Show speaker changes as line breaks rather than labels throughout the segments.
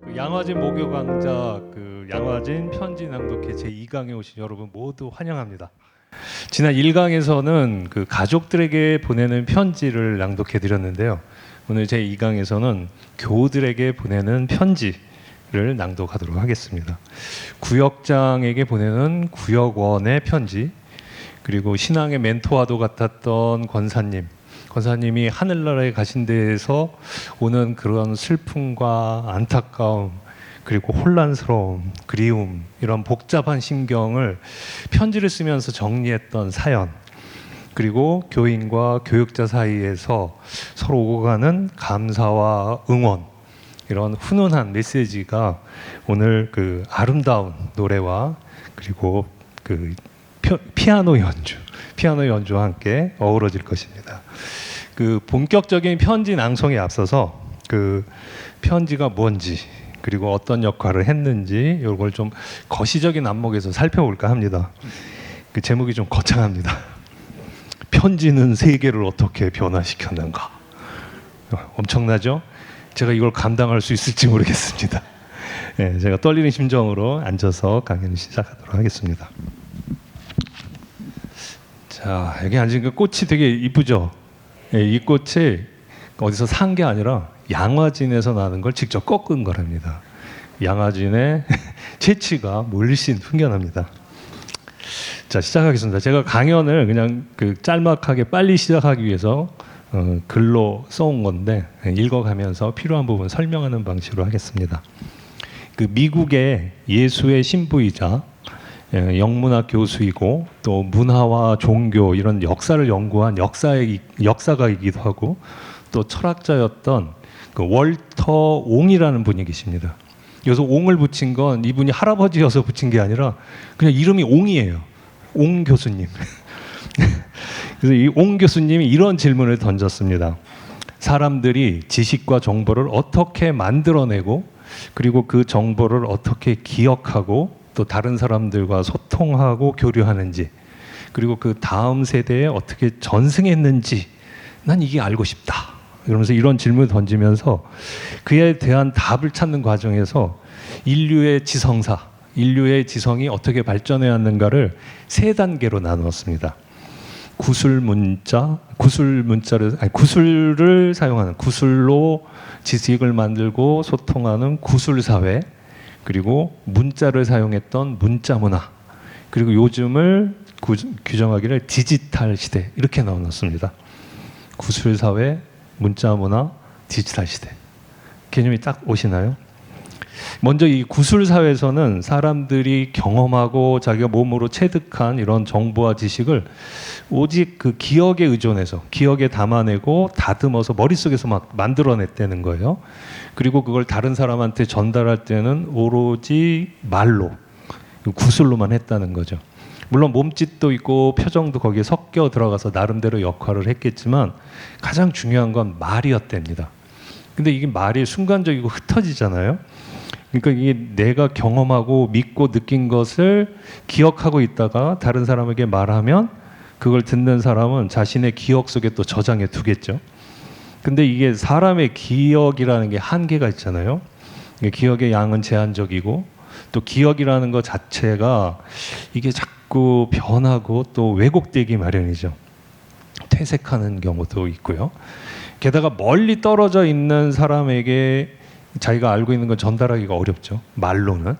양화진 목요 강좌 양화진 편지 낭독회 제2강에 오신 여러분 모두 환영합니다. 지난 1강에서는 가족들에게 보내는 편지를 낭독해 드렸는데요. 오늘 제2강에서는 교우들에게 보내는 편지를 낭독하도록 하겠습니다. 구역장에게 보내는 구역원의 편지, 그리고 신앙의 멘토와도 같았던 권사님이 하늘나라에 가신 데에서 오는 그런 슬픔과 안타까움, 그리고 혼란스러움, 그리움, 이런 복잡한 심경을 편지를 쓰면서 정리했던 사연, 그리고 교인과 교육자 사이에서 서로 오고 가는 감사와 응원, 이런 훈훈한 메시지가 오늘 아름다운 노래와 그리고 피아노 연주와 함께 어우러질 것입니다. 본격적인 편지 낭송에 앞서서 편지가 뭔지, 그리고 어떤 역할을 했는지 이걸 좀 거시적인 안목에서 살펴볼까 합니다. 제목이 좀 거창합니다. 편지는 세계를 어떻게 변화시켰는가. 엄청나죠? 제가 이걸 감당할 수 있을지 모르겠습니다. 네, 제가 떨리는 심정으로 앉아서 강연을 시작하도록 하겠습니다. 자, 여기 앉은 꽃이 되게 이쁘죠? 네, 이 꽃이 어디서 산 게 아니라 양화진에서 나는 걸 직접 꺾은 거랍니다. 양화진의 채취가 물씬 풍겨납니다. 자, 시작하겠습니다. 제가 강연을 그냥 짤막하게 빨리 시작하기 위해서 글로 써온 건데 읽어가면서 필요한 부분 설명하는 방식으로 하겠습니다. 미국의 예수의 신부이자 영문학 교수이고 또 문화와 종교 이런 역사를 연구한 역사가이기도 하고 또 철학자였던 월터 옹이라는 분이 계십니다. 여기서 옹을 붙인 건 이분이 할아버지여서 붙인 게 아니라 그냥 이름이 옹이에요. 옹 교수님. 그래서 이 옹 교수님이 이런 질문을 던졌습니다. 사람들이 지식과 정보를 어떻게 만들어내고 그리고 그 정보를 어떻게 기억하고 또 다른 사람들과 소통하고 교류하는지, 그리고 그 다음 세대에 어떻게 전승했는지 난 이게 알고 싶다. 그러면서 이런 질문을 던지면서 그에 대한 답을 찾는 과정에서 인류의 지성이 어떻게 발전해 왔는가를 세 단계로 나누었습니다. 구술을 사용하는, 구술로 지식을 만들고 소통하는 구술사회, 그리고 문자를 사용했던 문자문화, 그리고 요즘을 규정하기를 디지털 시대, 이렇게 나눴습니다. 구술사회, 문자문화, 디지털 시대. 개념이 딱 오시나요? 먼저 이 구술사회에서는 사람들이 경험하고 자기가 몸으로 체득한 이런 정보와 지식을 오직 기억에 의존해서 기억에 담아내고 다듬어서 머릿속에서 막 만들어냈다는 거예요. 그리고 그걸 다른 사람한테 전달할 때는 오로지 말로, 구술로만 했다는 거죠. 물론 몸짓도 있고 표정도 거기에 섞여 들어가서 나름대로 역할을 했겠지만 가장 중요한 건 말이었답니다. 근데 이게 말이 순간적이고 흩어지잖아요. 그러니까 이게 내가 경험하고 믿고 느낀 것을 기억하고 있다가 다른 사람에게 말하면 그걸 듣는 사람은 자신의 기억 속에 또 저장해 두겠죠. 근데 이게 사람의 기억이라는 게 한계가 있잖아요. 기억의 양은 제한적이고 또 기억이라는 것 자체가 이게 자꾸 변하고 또 왜곡되기 마련이죠. 퇴색하는 경우도 있고요. 게다가 멀리 떨어져 있는 사람에게 자기가 알고 있는 건 전달하기가 어렵죠. 말로는.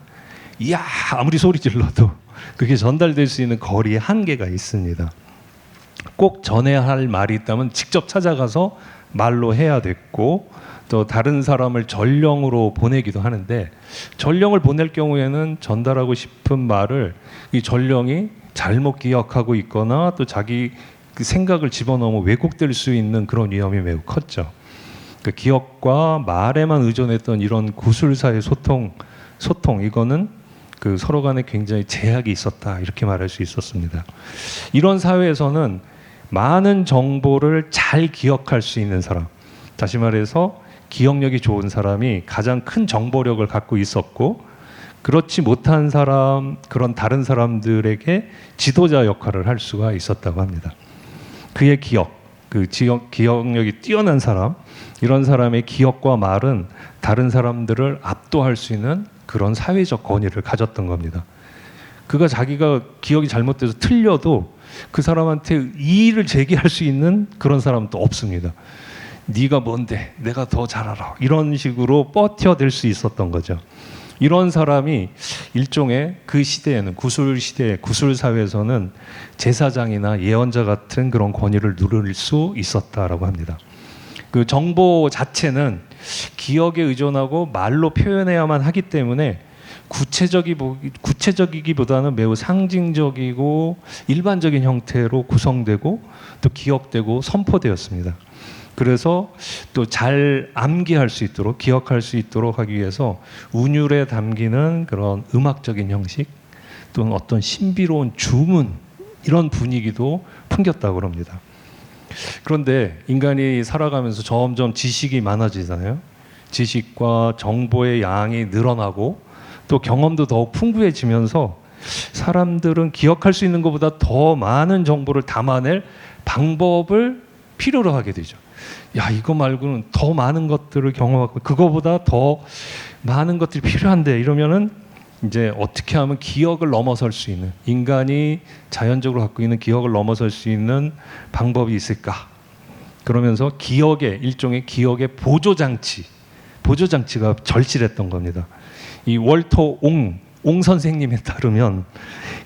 이야, 아무리 소리 질러도 그게 전달될 수 있는 거리에 한계가 있습니다. 꼭 전해야 할 말이 있다면 직접 찾아가서 말로 해야 됐고, 또 다른 사람을 전령으로 보내기도 하는데, 전령을 보낼 경우에는 전달하고 싶은 말을 이 전령이 잘못 기억하고 있거나 또 자기 생각을 집어넣으면 왜곡될 수 있는 그런 위험이 매우 컸죠. 기억과 말에만 의존했던 이런 구술사의 소통 이거는 서로 간에 굉장히 제약이 있었다, 이렇게 말할 수 있었습니다. 이런 사회에서는 많은 정보를 잘 기억할 수 있는 사람, 다시 말해서 기억력이 좋은 사람이 가장 큰 정보력을 갖고 있었고, 그렇지 못한 사람, 그런 다른 사람들에게 지도자 역할을 할 수가 있었다고 합니다. 그의 기억, 그 기억력이 뛰어난 사람, 이런 사람의 기억과 말은 다른 사람들을 압도할 수 있는 그런 사회적 권위를 가졌던 겁니다. 그가 자기가 기억이 잘못돼서 틀려도 그 사람한테 이의를 제기할 수 있는 그런 사람은 또 없습니다. 네가 뭔데, 내가 더 잘 알아, 이런 식으로 버텨댈 수 있었던 거죠. 이런 사람이 일종의 그 시대에는, 구술 시대, 구술 사회에서는 제사장이나 예언자 같은 그런 권위를 누릴 수 있었다라고 합니다. 그 정보 자체는 기억에 의존하고 말로 표현해야만 하기 때문에 구체적이기보다는 매우 상징적이고 일반적인 형태로 구성되고 또 기억되고 선포되었습니다. 그래서 또 잘 암기할 수 있도록, 기억할 수 있도록 하기 위해서 운율에 담기는 그런 음악적인 형식 또는 어떤 신비로운 주문, 이런 분위기도 풍겼다고 합니다. 그런데 인간이 살아가면서 점점 지식이 많아지잖아요. 지식과 정보의 양이 늘어나고 또 경험도 더욱 풍부해지면서 사람들은 기억할 수 있는 것보다 더 많은 정보를 담아낼 방법을 필요로 하게 되죠. 야, 이거 말고는 더 많은 것들을 경험하고 그거보다 더 많은 것들이 필요한데, 이러면은 이제 어떻게 하면 기억을 넘어설 수 있는, 인간이 자연적으로 갖고 있는 기억을 넘어설 수 있는 방법이 있을까? 그러면서 일종의 기억의 보조장치가 절실했던 겁니다. 이 월터 옹 선생님에 따르면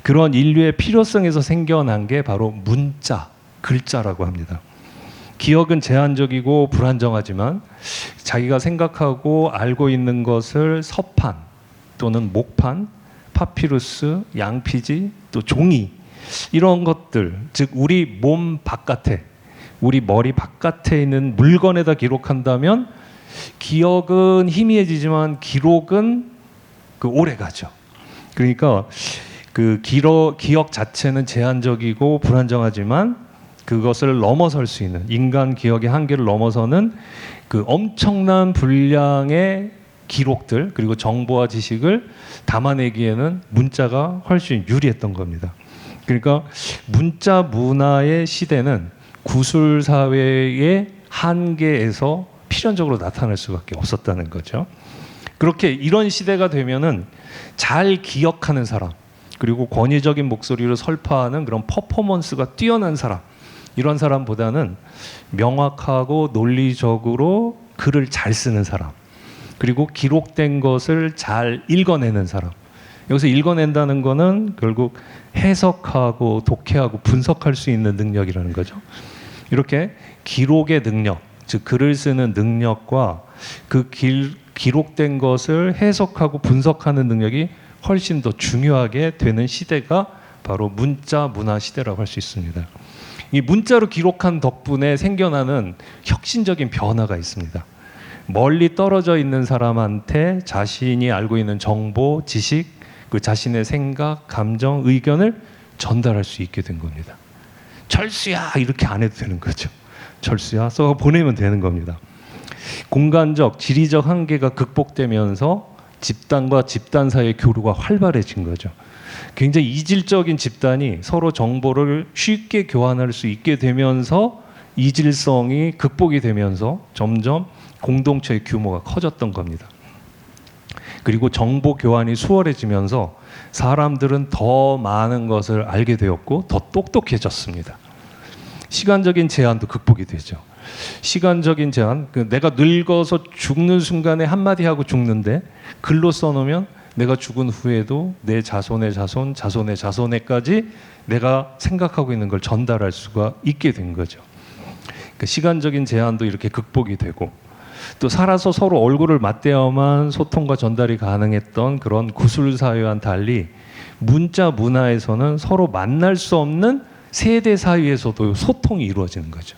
그런 인류의 필요성에서 생겨난 게 바로 문자, 글자라고 합니다. 기억은 제한적이고 불안정하지만 자기가 생각하고 알고 있는 것을 서판 또는 목판, 파피루스, 양피지, 또 종이, 이런 것들, 즉 우리 몸 바깥에, 우리 머리 바깥에 있는 물건에다 기록한다면 기억은 희미해지지만 기록은 오래 가죠. 그러니까 그 기억 자체는 제한적이고 불안정하지만 그것을 넘어설 수 있는, 인간 기억의 한계를 넘어서는 그 엄청난 분량의 기록들, 그리고 정보와 지식을 담아내기에는 문자가 훨씬 유리했던 겁니다. 그러니까 문자 문화의 시대는 구술 사회의 한계에서 필연적으로 나타날 수밖에 없었다는 거죠. 그렇게 이런 시대가 되면은 잘 기억하는 사람, 그리고 권위적인 목소리로 설파하는 그런 퍼포먼스가 뛰어난 사람, 이런 사람보다는 명확하고 논리적으로 글을 잘 쓰는 사람, 그리고 기록된 것을 잘 읽어내는 사람. 여기서 읽어낸다는 거는 결국 해석하고 독해하고 분석할 수 있는 능력이라는 거죠. 이렇게 기록의 능력, 즉 글을 쓰는 능력과 그 기록된 것을 해석하고 분석하는 능력이 훨씬 더 중요하게 되는 시대가 바로 문자 문화 시대라고 할 수 있습니다. 이 문자로 기록한 덕분에 생겨나는 혁신적인 변화가 있습니다. 멀리 떨어져 있는 사람한테 자신이 알고 있는 정보, 지식, 그 자신의 생각, 감정, 의견을 전달할 수 있게 된 겁니다. 철수야, 이렇게 안 해도 되는 거죠. 철수야 써 보내면 되는 겁니다. 공간적, 지리적 한계가 극복되면서 집단과 집단 사이의 교류가 활발해진 거죠. 굉장히 이질적인 집단이 서로 정보를 쉽게 교환할 수 있게 되면서 이질성이 극복이 되면서 점점 공동체의 규모가 커졌던 겁니다. 그리고 정보 교환이 수월해지면서 사람들은 더 많은 것을 알게 되었고 더 똑똑해졌습니다. 시간적인 제한도 극복이 되죠. 시간적인 제한, 내가 늙어서 죽는 순간에 한마디 하고 죽는데 글로 써놓으면 내가 죽은 후에도 내 자손의 자손, 자손의 자손에까지 내가 생각하고 있는 걸 전달할 수가 있게 된 거죠. 그러니까 시간적인 제한도 이렇게 극복이 되고, 또 살아서 서로 얼굴을 맞대어만 소통과 전달이 가능했던 그런 구술 사회와는 달리 문자 문화에서는 서로 만날 수 없는 세대 사이에서도 소통이 이루어지는 거죠.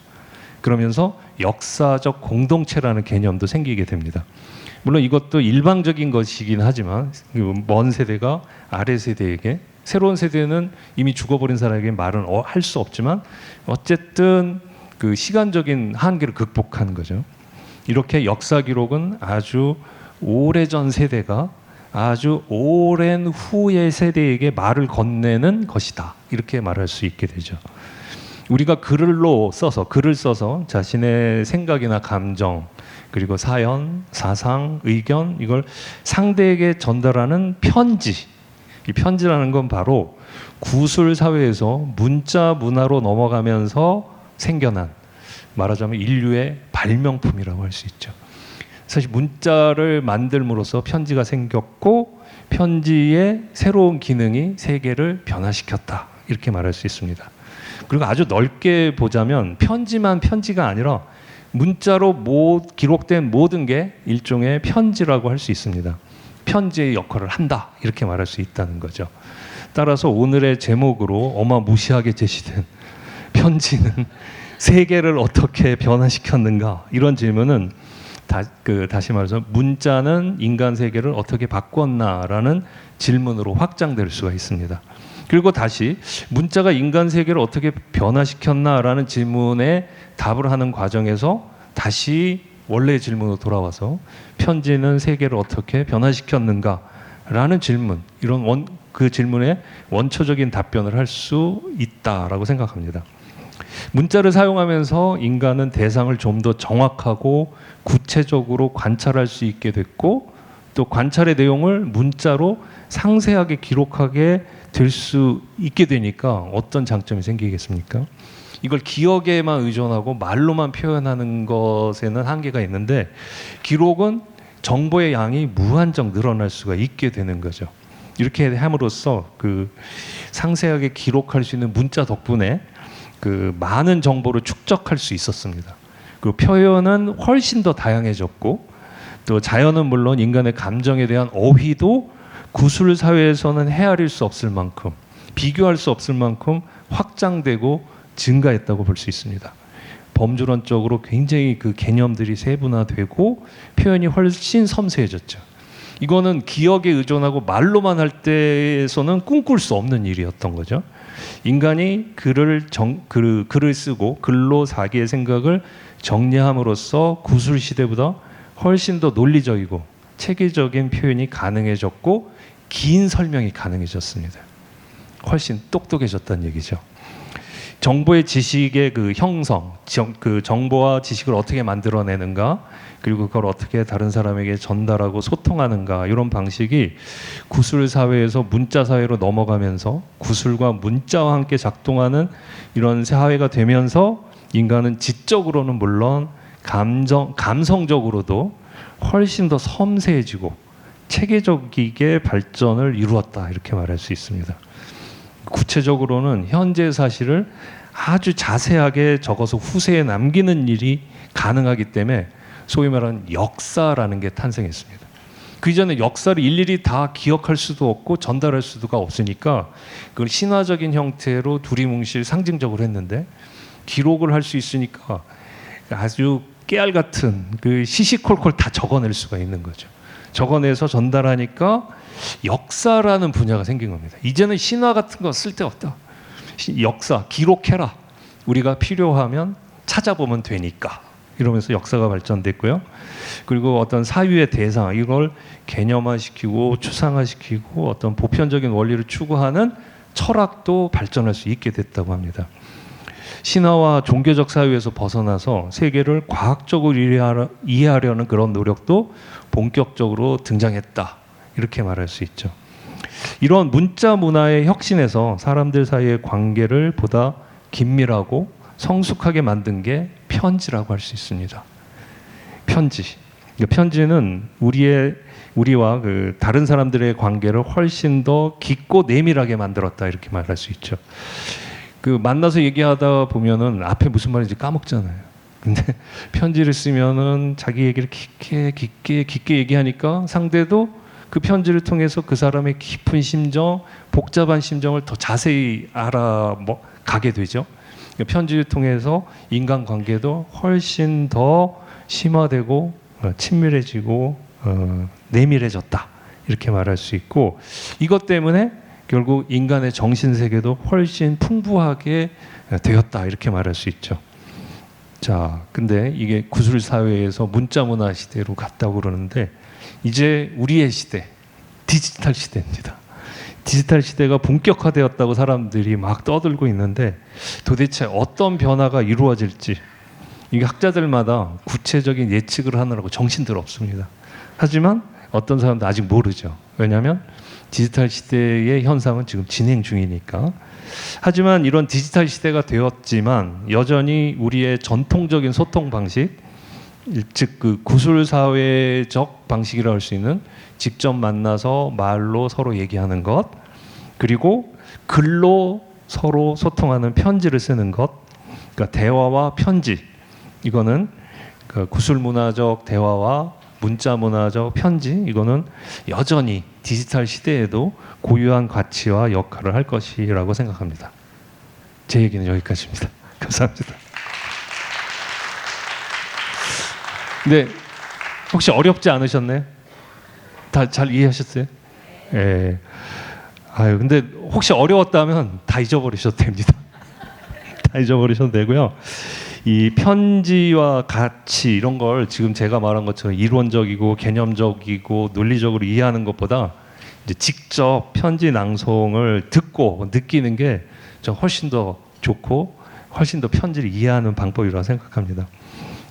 그러면서 역사적 공동체라는 개념도 생기게 됩니다. 물론 이것도 일방적인 것이긴 하지만 먼 세대가 아래 세대에게, 새로운 세대는 이미 죽어버린 사람에게 말은 할 수 없지만 어쨌든 그 시간적인 한계를 극복한 거죠. 이렇게 역사 기록은 아주 오래전 세대가 아주 오랜 후의 세대에게 말을 건네는 것이다, 이렇게 말할 수 있게 되죠. 우리가 글을 써서 자신의 생각이나 감정, 그리고 사연, 사상, 의견, 이걸 상대에게 전달하는 편지. 이 편지라는 건 바로 구술 사회에서 문자 문화로 넘어가면서 생겨난, 말하자면 인류의 발명품이라고 할 수 있죠. 사실 문자를 만들므로써 편지가 생겼고, 편지의 새로운 기능이 세계를 변화시켰다, 이렇게 말할 수 있습니다. 그리고 아주 넓게 보자면 편지만 편지가 아니라 문자로 기록된 모든 게 일종의 편지라고 할 수 있습니다. 편지의 역할을 한다, 이렇게 말할 수 있다는 거죠. 따라서 오늘의 제목으로 어마무시하게 제시된 편지는 세계를 어떻게 변화시켰는가, 이런 질문은 다시 말해서 문자는 인간 세계를 어떻게 바꿨나라는 질문으로 확장될 수가 있습니다. 그리고 다시 문자가 인간 세계를 어떻게 변화시켰나라는 질문에 답을 하는 과정에서 다시 원래의 질문으로 돌아와서 편지는 세계를 어떻게 변화시켰는가라는 질문, 그 질문에 원초적인 답변을 할 수 있다라고 생각합니다. 문자를 사용하면서 인간은 대상을 좀 더 정확하고 구체적으로 관찰할 수 있게 됐고, 또 관찰의 내용을 문자로 상세하게 기록하게 될 수 있게 되니까 어떤 장점이 생기겠습니까? 이걸 기억에만 의존하고 말로만 표현하는 것에는 한계가 있는데, 기록은 정보의 양이 무한정 늘어날 수가 있게 되는 거죠. 이렇게 함으로써 그 상세하게 기록할 수 있는 문자 덕분에 그 많은 정보를 축적할 수 있었습니다. 그 표현은 훨씬 더 다양해졌고, 또 자연은 물론 인간의 감정에 대한 어휘도 구술 사회에서는 헤아릴 수 없을 만큼, 비교할 수 없을 만큼 확장되고 증가했다고 볼 수 있습니다. 범주론적으로 굉장히 그 개념들이 세분화되고 표현이 훨씬 섬세해졌죠. 이거는 기억에 의존하고 말로만 할 때에서는 꿈꿀 수 없는 일이었던 거죠. 인간이 글을 쓰고 글로 자기의 생각을 정리함으로써 구술 시대보다 훨씬 더 논리적이고 체계적인 표현이 가능해졌고, 긴 설명이 가능해졌습니다. 훨씬 똑똑해졌다는 얘기죠. 정보의 지식의 그 형성, 그 정보와 지식을 어떻게 만들어내는가, 그리고 그걸 어떻게 다른 사람에게 전달하고 소통하는가, 이런 방식이 구술 사회에서 문자 사회로 넘어가면서 구술과 문자와 함께 작동하는 이런 사회가 되면서 인간은 지적으로는 물론 감성적으로도 훨씬 더 섬세해지고 체계적이게 발전을 이루었다, 이렇게 말할 수 있습니다. 구체적으로는 현재 사실을 아주 자세하게 적어서 후세에 남기는 일이 가능하기 때문에 소위 말하는 역사라는 게 탄생했습니다. 그 이전에 역사를 일일이 다 기억할 수도 없고 전달할 수가 없으니까 그걸 신화적인 형태로 두리뭉실 상징적으로 했는데, 기록을 할 수 있으니까 아주 깨알 같은 그 시시콜콜 다 적어낼 수가 있는 거죠. 적어내서 전달하니까 역사라는 분야가 생긴 겁니다. 이제는 신화 같은 거 쓸데없다. 역사, 기록해라. 우리가 필요하면 찾아보면 되니까. 이러면서 역사가 발전됐고요. 그리고 어떤 사유의 대상, 이걸 개념화시키고 추상화시키고 어떤 보편적인 원리를 추구하는 철학도 발전할 수 있게 됐다고 합니다. 신화와 종교적 사유에서 벗어나서 세계를 과학적으로 이해하려는 그런 노력도 본격적으로 등장했다, 이렇게 말할 수 있죠. 이런 문자 문화의 혁신에서 사람들 사이의 관계를 보다 긴밀하고 성숙하게 만든 게 편지라고 할 수 있습니다. 편지. 편지는 우리와 그 다른 사람들의 관계를 훨씬 더 깊고 내밀하게 만들었다, 이렇게 말할 수 있죠. 그 만나서 얘기하다 보면은 앞에 무슨 말인지 까먹잖아요. 근데 편지를 쓰면은 자기 얘기를 깊게 얘기하니까 상대도 그 편지를 통해서 그 사람의 깊은 심정, 복잡한 심정을 더 자세히 알아가게 되죠. 편지를 통해서 인간관계도 훨씬 더 심화되고 친밀해지고 내밀해졌다, 이렇게 말할 수 있고, 이것 때문에 결국 인간의 정신세계도 훨씬 풍부하게 되었다, 이렇게 말할 수 있죠. 자, 근데 이게 구술 사회에서 문자 문화 시대로 갔다고 그러는데, 이제 우리의 시대, 디지털 시대입니다. 디지털 시대가 본격화되었다고 사람들이 막 떠들고 있는데 도대체 어떤 변화가 이루어질지 이게 학자들마다 구체적인 예측을 하느라고 정신들 없습니다. 하지만 어떤 사람도 아직 모르죠. 왜냐하면 디지털 시대의 현상은 지금 진행 중이니까. 하지만 이런 디지털 시대가 되었지만 여전히 우리의 전통적인 소통 방식, 즉 그 구술사회적 방식이라고 할 수 있는 직접 만나서 말로 서로 얘기하는 것, 그리고 글로 서로 소통하는 편지를 쓰는 것, 그러니까 대화와 편지, 이거는 그 구술문화적 대화와 문자문화적 편지, 이거는 여전히 디지털 시대에도 고유한 가치와 역할을 할 것이라고 생각합니다. 제 얘기는 여기까지입니다. 감사합니다. 네, 혹시 어렵지 않으셨나요? 다 잘 이해하셨어요? 예. 아유, 근데 혹시 어려웠다면 다 잊어버리셔도 됩니다. 다 잊어버리셔도 되고요. 이 편지와 가치 이런 걸 지금 제가 말한 것처럼 이론적이고 개념적이고 논리적으로 이해하는 것보다 이제 직접 편지 낭송을 듣고 느끼는 게 저 훨씬 더 좋고 훨씬 더 편지를 이해하는 방법이라고 생각합니다.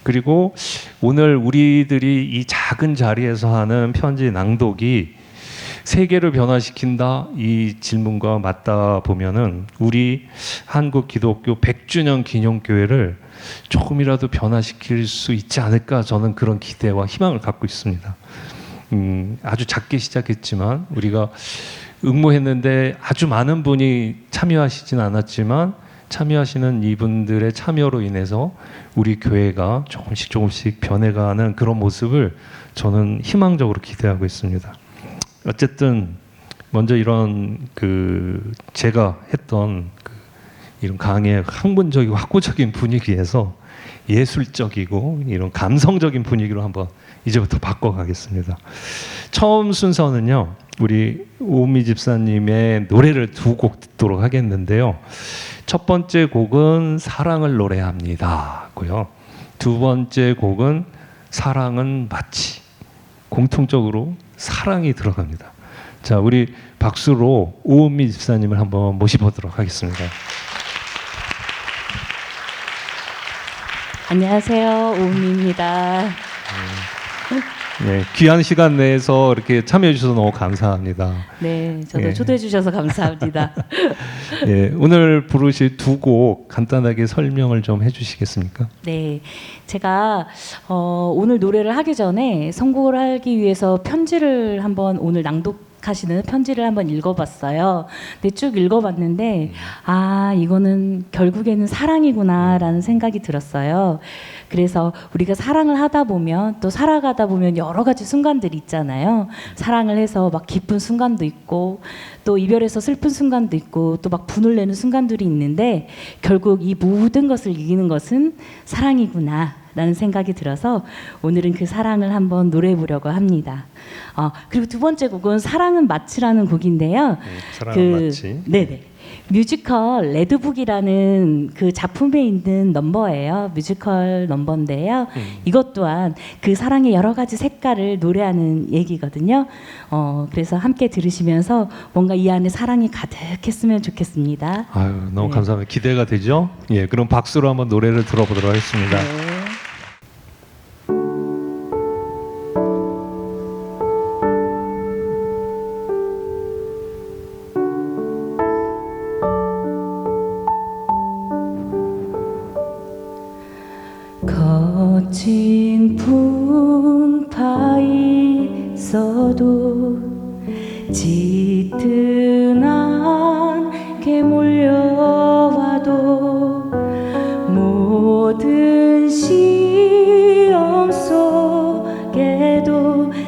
그리고 오늘 우리들이 이 작은 자리에서 하는 편지 낭독이 세계를 변화시킨다 이 질문과 맞다 보면은 우리 한국 기독교 100주년 기념교회를 조금이라도 변화시킬 수 있지 않을까, 저는 그런 기대와 희망을 갖고 있습니다. 아주 작게 시작했지만 우리가 응모했는데 아주 많은 분이 참여하시진 않았지만 참여하시는 이분들의 참여로 인해서 우리 교회가 조금씩 변해가는 그런 모습을 저는 희망적으로 기대하고 있습니다. 어쨌든 먼저 이런 그 제가 했던 이런 강의 학문적이고 학구적인 분위기에서 예술적이고 이런 감성적인 분위기로 한번 이제부터 바꿔가겠습니다. 처음 순서는요, 우리 오은미 집사님의 노래를 두 곡 듣도록 하겠는데요. 첫 번째 곡은 사랑을 노래합니다고요. 두 번째 곡은 사랑은 마치, 공통적으로 사랑이 들어갑니다. 자, 우리 박수로 오은미 집사님을 한번 모셔보도록 하겠습니다.
안녕하세요, 오은미입니다.
네, 귀한 시간 내에서 이렇게 참여해 주셔서 너무 감사합니다.
네, 저도 초대해 주셔서 감사합니다.
네, 오늘 부르실 두 곡 간단하게 설명을 좀 해주시겠습니까?
네, 제가 오늘 노래를 하기 전에 선곡을 하기 위해서 편지를 한번 오늘 낭독하시는 편지를 한번 읽어봤어요. 근데 쭉 읽어봤는데 이거는 결국에는 사랑이구나라는 생각이 들었어요. 그래서 우리가 사랑을 하다 보면 또 살아가다 보면 여러 가지 순간들이 있잖아요. 사랑을 해서 막 기쁜 순간도 있고 또 이별해서 슬픈 순간도 있고 또 막 분을 내는 순간들이 있는데 결국 이 모든 것을 이기는 것은 사랑이구나 라는 생각이 들어서 오늘은 그 사랑을 한번 노래해 보려고 합니다. 그리고 두 번째 곡은 사랑은 마치라는 곡인데요.
사랑은 마치.
네네. 뮤지컬 레드북이라는 그 작품에 있는 넘버예요. 뮤지컬 넘버인데요. 이것 또한 그 사랑의 여러 가지 색깔을 노래하는 얘기거든요. 그래서 함께 들으시면서 뭔가 이 안에 사랑이 가득했으면 좋겠습니다.
아유, 너무 감사합니다. 기대가 되죠? 예, 그럼 박수로 한번 노래를 들어보도록 하겠습니다.
네. 거친 풍파 있어도 짙은 안개 몰려와도 모든 시험 속에도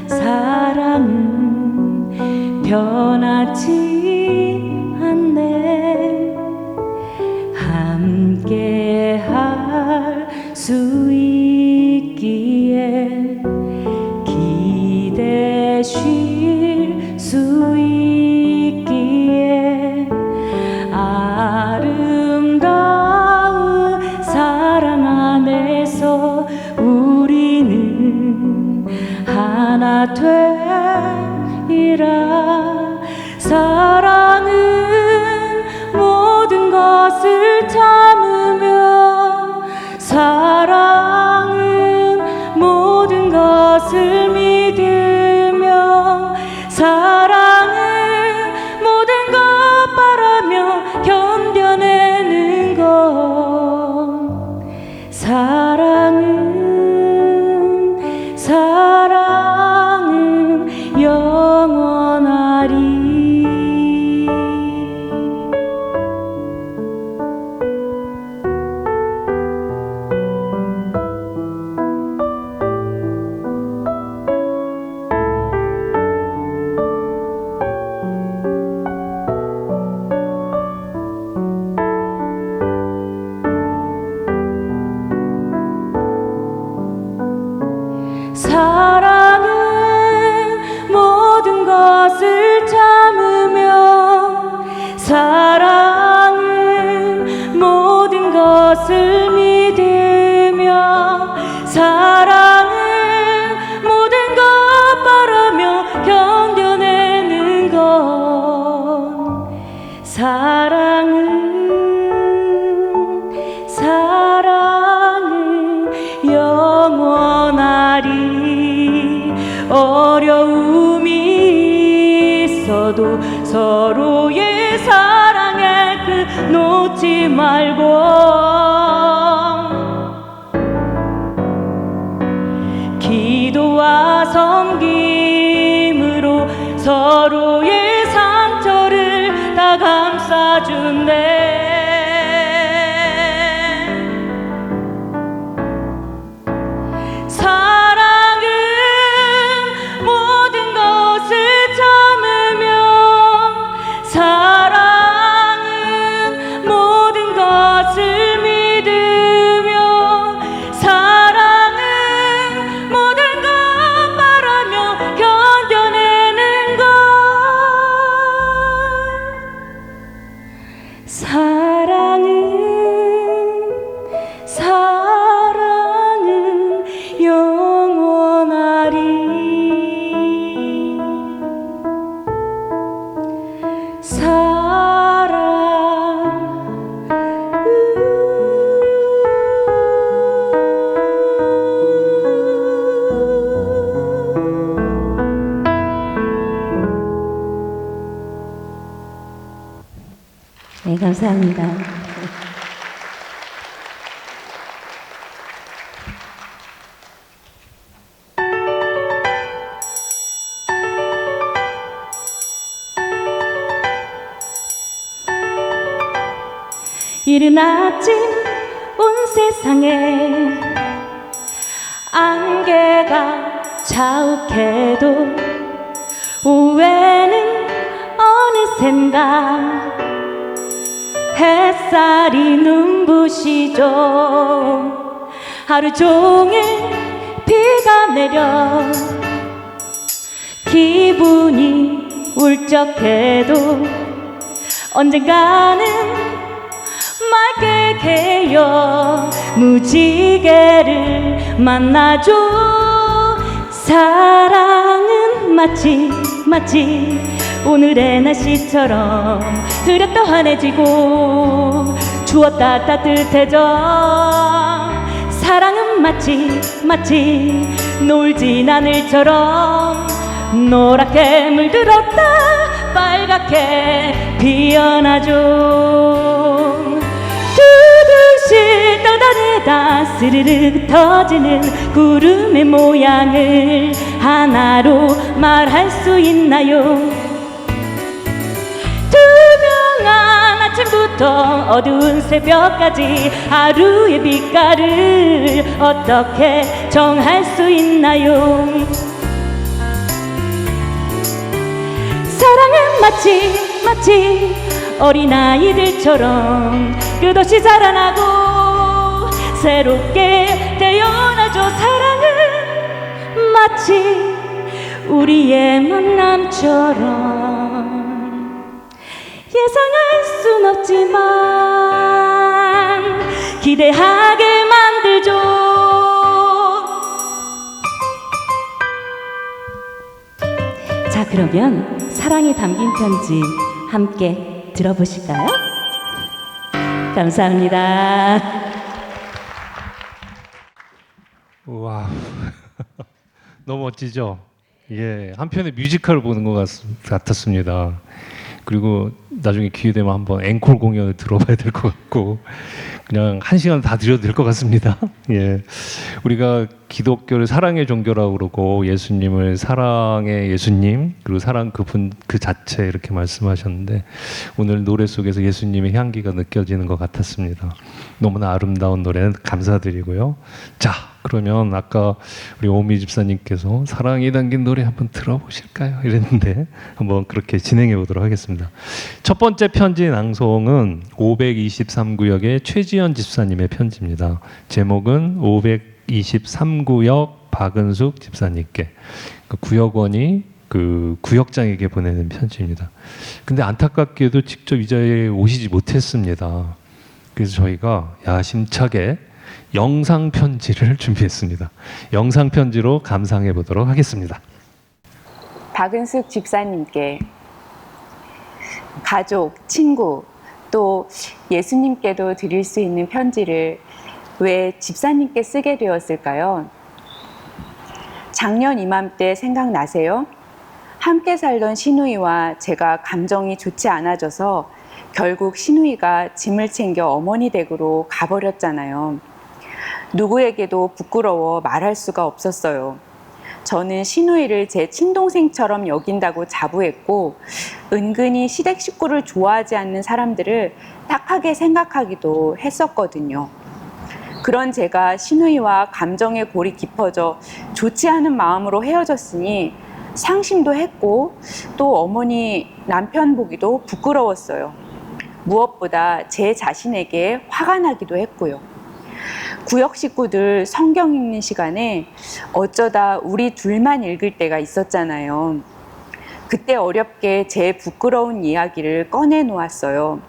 사랑은 변하지 않네. 함께 할 수 있기에 기대 쉴 수 있기에 아름다운 사랑 안에서 우리는 하나 되리라. 사랑 참으며 사랑은 모든 것을 믿으며 사랑은 모든 것 바라며 견뎌내는 것 사랑은 영원하리. 사랑은 모든 것을 참으며 사랑은 모든 것을 믿으며 사랑은 모든 것 바라며 견뎌내는 것 사랑은 영원하리. 어려움이 있어도 서로의 사랑에 그 놓지 말고 기도와 섬김으로 서로의 상처를 다 감싸준대. 사랑은 모든 것을 믿으며 사랑은 모든 것 바라며 견뎌내는 것 사랑은 영원하리. 네, 감사합니다. 이른 아침 온 세상에 안개가 자욱해도 오후에는 어느샌가 햇살이 눈부시죠. 하루 종일 비가 내려 기분이 울적해도 언젠가는 맑게 개어 무지개를 만나죠. 사랑은 마치 오늘의 날씨처럼 흐렸다 환해지고 추웠다 따뜻해져. 사랑은 마치 노을 진 하늘처럼 노랗게 물들었다 빨갛게 피어나죠. 두둥실 떠다니다 스르르 터지는 구름의 모양을 하나로 말할 수 있나요? 투명한 아침부터 어두운 새벽까지 하루의 빛깔을 어떻게 정할 수 있나요? 사랑은 마치 어린아이들처럼 끝없이 자라나고 새롭게 태어나죠. 사랑은 마치 우리의 만남처럼 예상할 순 없지만 기대하게 만들죠. 자, 그러면 사랑이 담긴 편지 함께 들어보실까요? 감사합니다.
와, 너무 멋지죠? 예, 한편의 뮤지컬 보는 것 같았습니다. 그리고 나중에 기회 되면 한번 앵콜 공연을 들어봐야 될 것 같고, 그냥 1시간 다 드려도 될 것 같습니다. 예, 우리가 기독교를 사랑의 종교라고 그러고 예수님을 사랑의 예수님, 그리고 사랑 그분 그 자체 이렇게 말씀하셨는데, 오늘 노래 속에서 예수님의 향기가 느껴지는 것 같았습니다. 너무나 아름다운 노래 감사드리고요. 자, 그러면 아까 우리 오미 집사님께서 사랑이 담긴 노래 한번 들어보실까요? 이랬는데 한번 그렇게 진행해 보도록 하겠습니다. 첫 번째 편지 낭송은 523구역의 최지연 집사님의 편지입니다. 제목은 523구역 박은숙 집사님께, 그 구역원이 그 구역장에게 보내는 편지입니다. 근데 안타깝게도 직접 이 자리에 오시지 못했습니다. 그래서 저희가 야심차게 영상 편지를 준비했습니다. 영상 편지로 감상해 보도록 하겠습니다.
박은숙 집사님께, 가족, 친구, 또 예수님께도 드릴 수 있는 편지를 왜 집사님께 쓰게 되었을까요? 작년 이맘때 생각나세요? 함께 살던 시누이와 제가 감정이 좋지 않아져서 결국 시누이가 짐을 챙겨 어머니 댁으로 가버렸잖아요. 누구에게도 부끄러워 말할 수가 없었어요. 저는 시누이를 제 친동생처럼 여긴다고 자부했고, 은근히 시댁 식구를 좋아하지 않는 사람들을 딱하게 생각하기도 했었거든요. 그런 제가 시누이와 감정의 골이 깊어져 좋지 않은 마음으로 헤어졌으니 상심도 했고, 또 어머니 남편 보기도 부끄러웠어요. 무엇보다 제 자신에게 화가 나기도 했고요. 구역 식구들 성경 읽는 시간에 어쩌다 우리 둘만 읽을 때가 있었잖아요. 그때 어렵게 제 부끄러운 이야기를 꺼내 놓았어요.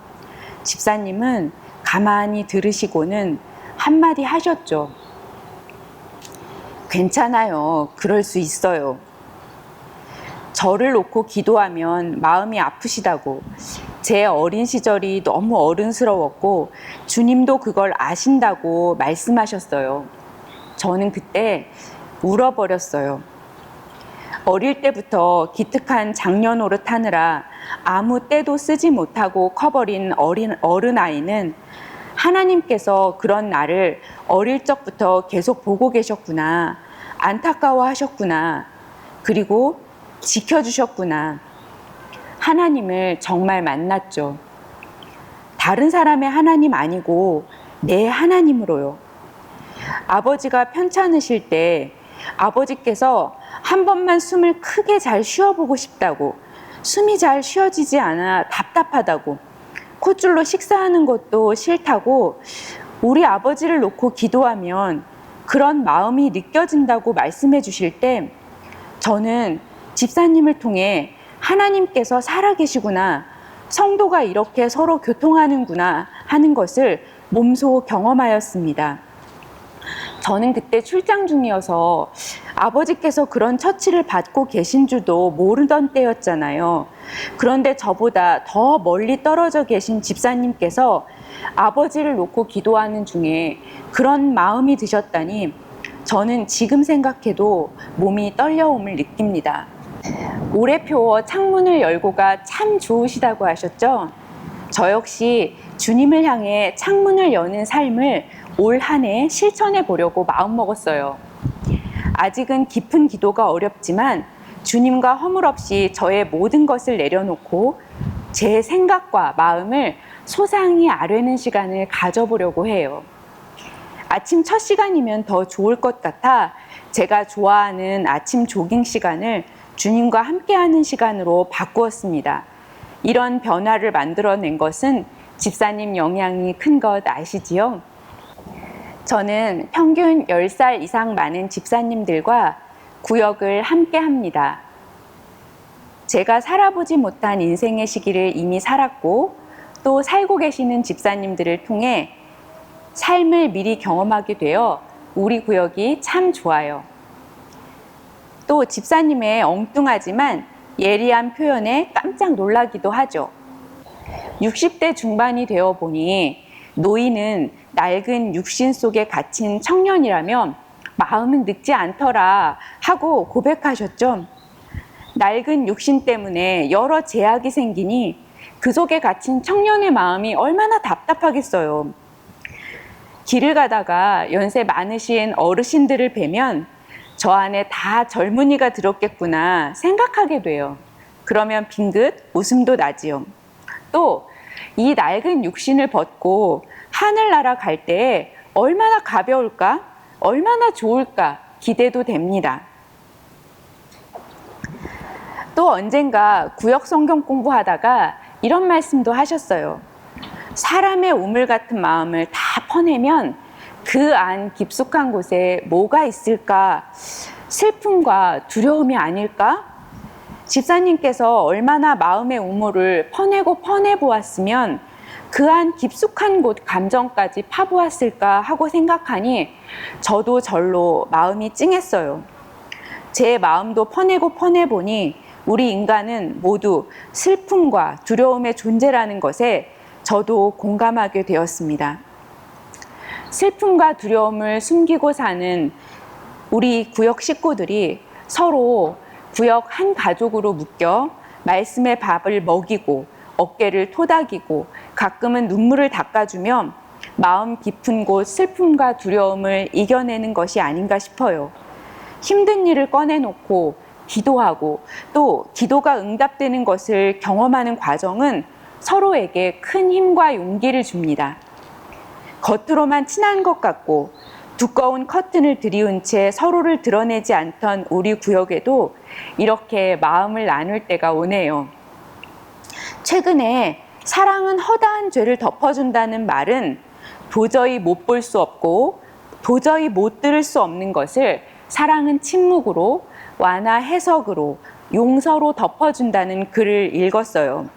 집사님은 가만히 들으시고는 한마디 하셨죠. 괜찮아요. 그럴 수 있어요. 저를 놓고 기도하면 마음이 아프시다고, 제 어린 시절이 너무 어른스러웠고 주님도 그걸 아신다고 말씀하셨어요. 저는 그때 울어버렸어요. 어릴 때부터 기특한 장녀 노릇하느라 아무 때도 쓰지 못하고 커버린 어른아이는 하나님께서 그런 나를 어릴 적부터 계속 보고 계셨구나, 안타까워하셨구나, 그리고 지켜주셨구나. 하나님을 정말 만났죠. 다른 사람의 하나님 아니고 내 하나님으로요. 아버지가 편찮으실 때 아버지께서 한 번만 숨을 크게 잘 쉬어보고 싶다고, 숨이 잘 쉬어지지 않아 답답하다고, 콧줄로 식사하는 것도 싫다고 우리 아버지를 놓고 기도하면 그런 마음이 느껴진다고 말씀해 주실 때, 저는 집사님을 통해 하나님께서 살아계시구나, 성도가 이렇게 서로 교통하는구나 하는 것을 몸소 경험하였습니다. 저는 그때 출장 중이어서 아버지께서 그런 처치를 받고 계신 줄도 모르던 때였잖아요. 그런데 저보다 더 멀리 떨어져 계신 집사님께서 아버지를 놓고 기도하는 중에 그런 마음이 드셨다니, 저는 지금 생각해도 몸이 떨려옴을 느낍니다. 올해 표어 창문을 열고가 참 좋으시다고 하셨죠? 저 역시 주님을 향해 창문을 여는 삶을 올 한 해 실천해 보려고 마음먹었어요. 아직은 깊은 기도가 어렵지만 주님과 허물없이 저의 모든 것을 내려놓고 제 생각과 마음을 소상히 아뢰는 시간을 가져보려고 해요. 아침 첫 시간이면 더 좋을 것 같아 제가 좋아하는 아침 조깅 시간을 주님과 함께하는 시간으로 바꾸었습니다. 이런 변화를 만들어낸 것은 집사님 영향이 큰 것 아시지요? 저는 평균 10살 이상 많은 집사님들과 구역을 함께합니다. 제가 살아보지 못한 인생의 시기를 이미 살았고, 또 살고 계시는 집사님들을 통해 삶을 미리 경험하게 되어 우리 구역이 참 좋아요. 또 집사님의 엉뚱하지만 예리한 표현에 깜짝 놀라기도 하죠. 60대 중반이 되어 보니 노인은 낡은 육신 속에 갇힌 청년이라면 마음은 늙지 않더라 하고 고백하셨죠. 낡은 육신 때문에 여러 제약이 생기니 그 속에 갇힌 청년의 마음이 얼마나 답답하겠어요. 길을 가다가 연세 많으신 어르신들을 뵈면 저 안에 다 젊은이가 들었겠구나 생각하게 돼요. 그러면 빙긋 웃음도 나지요. 또 이 낡은 육신을 벗고 하늘나라 갈 때에 얼마나 가벼울까? 얼마나 좋을까? 기대도 됩니다. 또 언젠가 구역 성경 공부하다가 이런 말씀도 하셨어요. 사람의 우물 같은 마음을 다 퍼내면 그 안 깊숙한 곳에 뭐가 있을까? 슬픔과 두려움이 아닐까? 집사님께서 얼마나 마음의 우물을 퍼내고 퍼내보았으면 그 안 깊숙한 곳 감정까지 파보았을까 하고 생각하니 저도 절로 마음이 찡했어요. 제 마음도 퍼내고 퍼내보니 우리 인간은 모두 슬픔과 두려움의 존재라는 것에 저도 공감하게 되었습니다. 슬픔과 두려움을 숨기고 사는 우리 구역 식구들이 서로 구역 한 가족으로 묶여 말씀의 밥을 먹이고 어깨를 토닥이고 가끔은 눈물을 닦아주며 마음 깊은 곳 슬픔과 두려움을 이겨내는 것이 아닌가 싶어요. 힘든 일을 꺼내놓고 기도하고 또 기도가 응답되는 것을 경험하는 과정은 서로에게 큰 힘과 용기를 줍니다. 겉으로만 친한 것 같고 두꺼운 커튼을 들이운 채 서로를 드러내지 않던 우리 구역에도 이렇게 마음을 나눌 때가 오네요. 최근에 사랑은 허다한 죄를 덮어준다는 말은 도저히 못 볼 수 없고 도저히 못 들을 수 없는 것을 사랑은 침묵으로 완화 해석으로 용서로 덮어준다는 글을 읽었어요.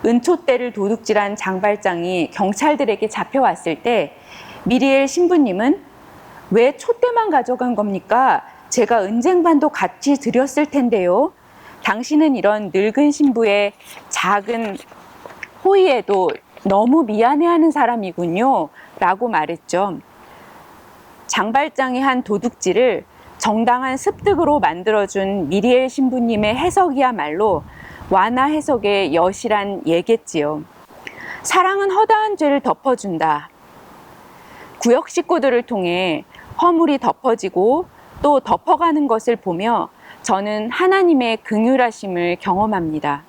은초대를 도둑질한 장발장이 경찰들에게 잡혀왔을 때 미리엘 신부님은 왜 촛대만 가져간 겁니까? 제가 은쟁반도 같이 드렸을 텐데요. 당신은 이런 늙은 신부의 작은 호의에도 너무 미안해하는 사람이군요. 라고 말했죠. 장발장이 한 도둑질을 정당한 습득으로 만들어준 미리엘 신부님의 해석이야말로 완화 해석의 여실한 예겠지요. 사랑은 허다한 죄를 덮어준다. 구역 식구들을 통해 허물이 덮어지고 또 덮어가는 것을 보며 저는 하나님의 긍휼하심을 경험합니다.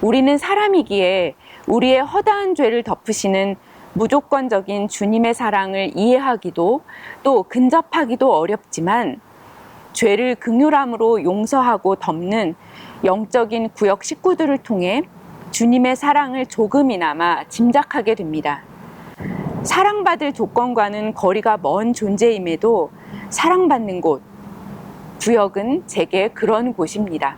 우리는 사람이기에 우리의 허다한 죄를 덮으시는 무조건적인 주님의 사랑을 이해하기도 또 근접하기도 어렵지만 죄를 긍휼함으로 용서하고 덮는 영적인 구역 식구들을 통해 주님의 사랑을 조금이나마 짐작하게 됩니다. 사랑받을 조건과는 거리가 먼 존재임에도 사랑받는 곳, 구역은 제게 그런 곳입니다.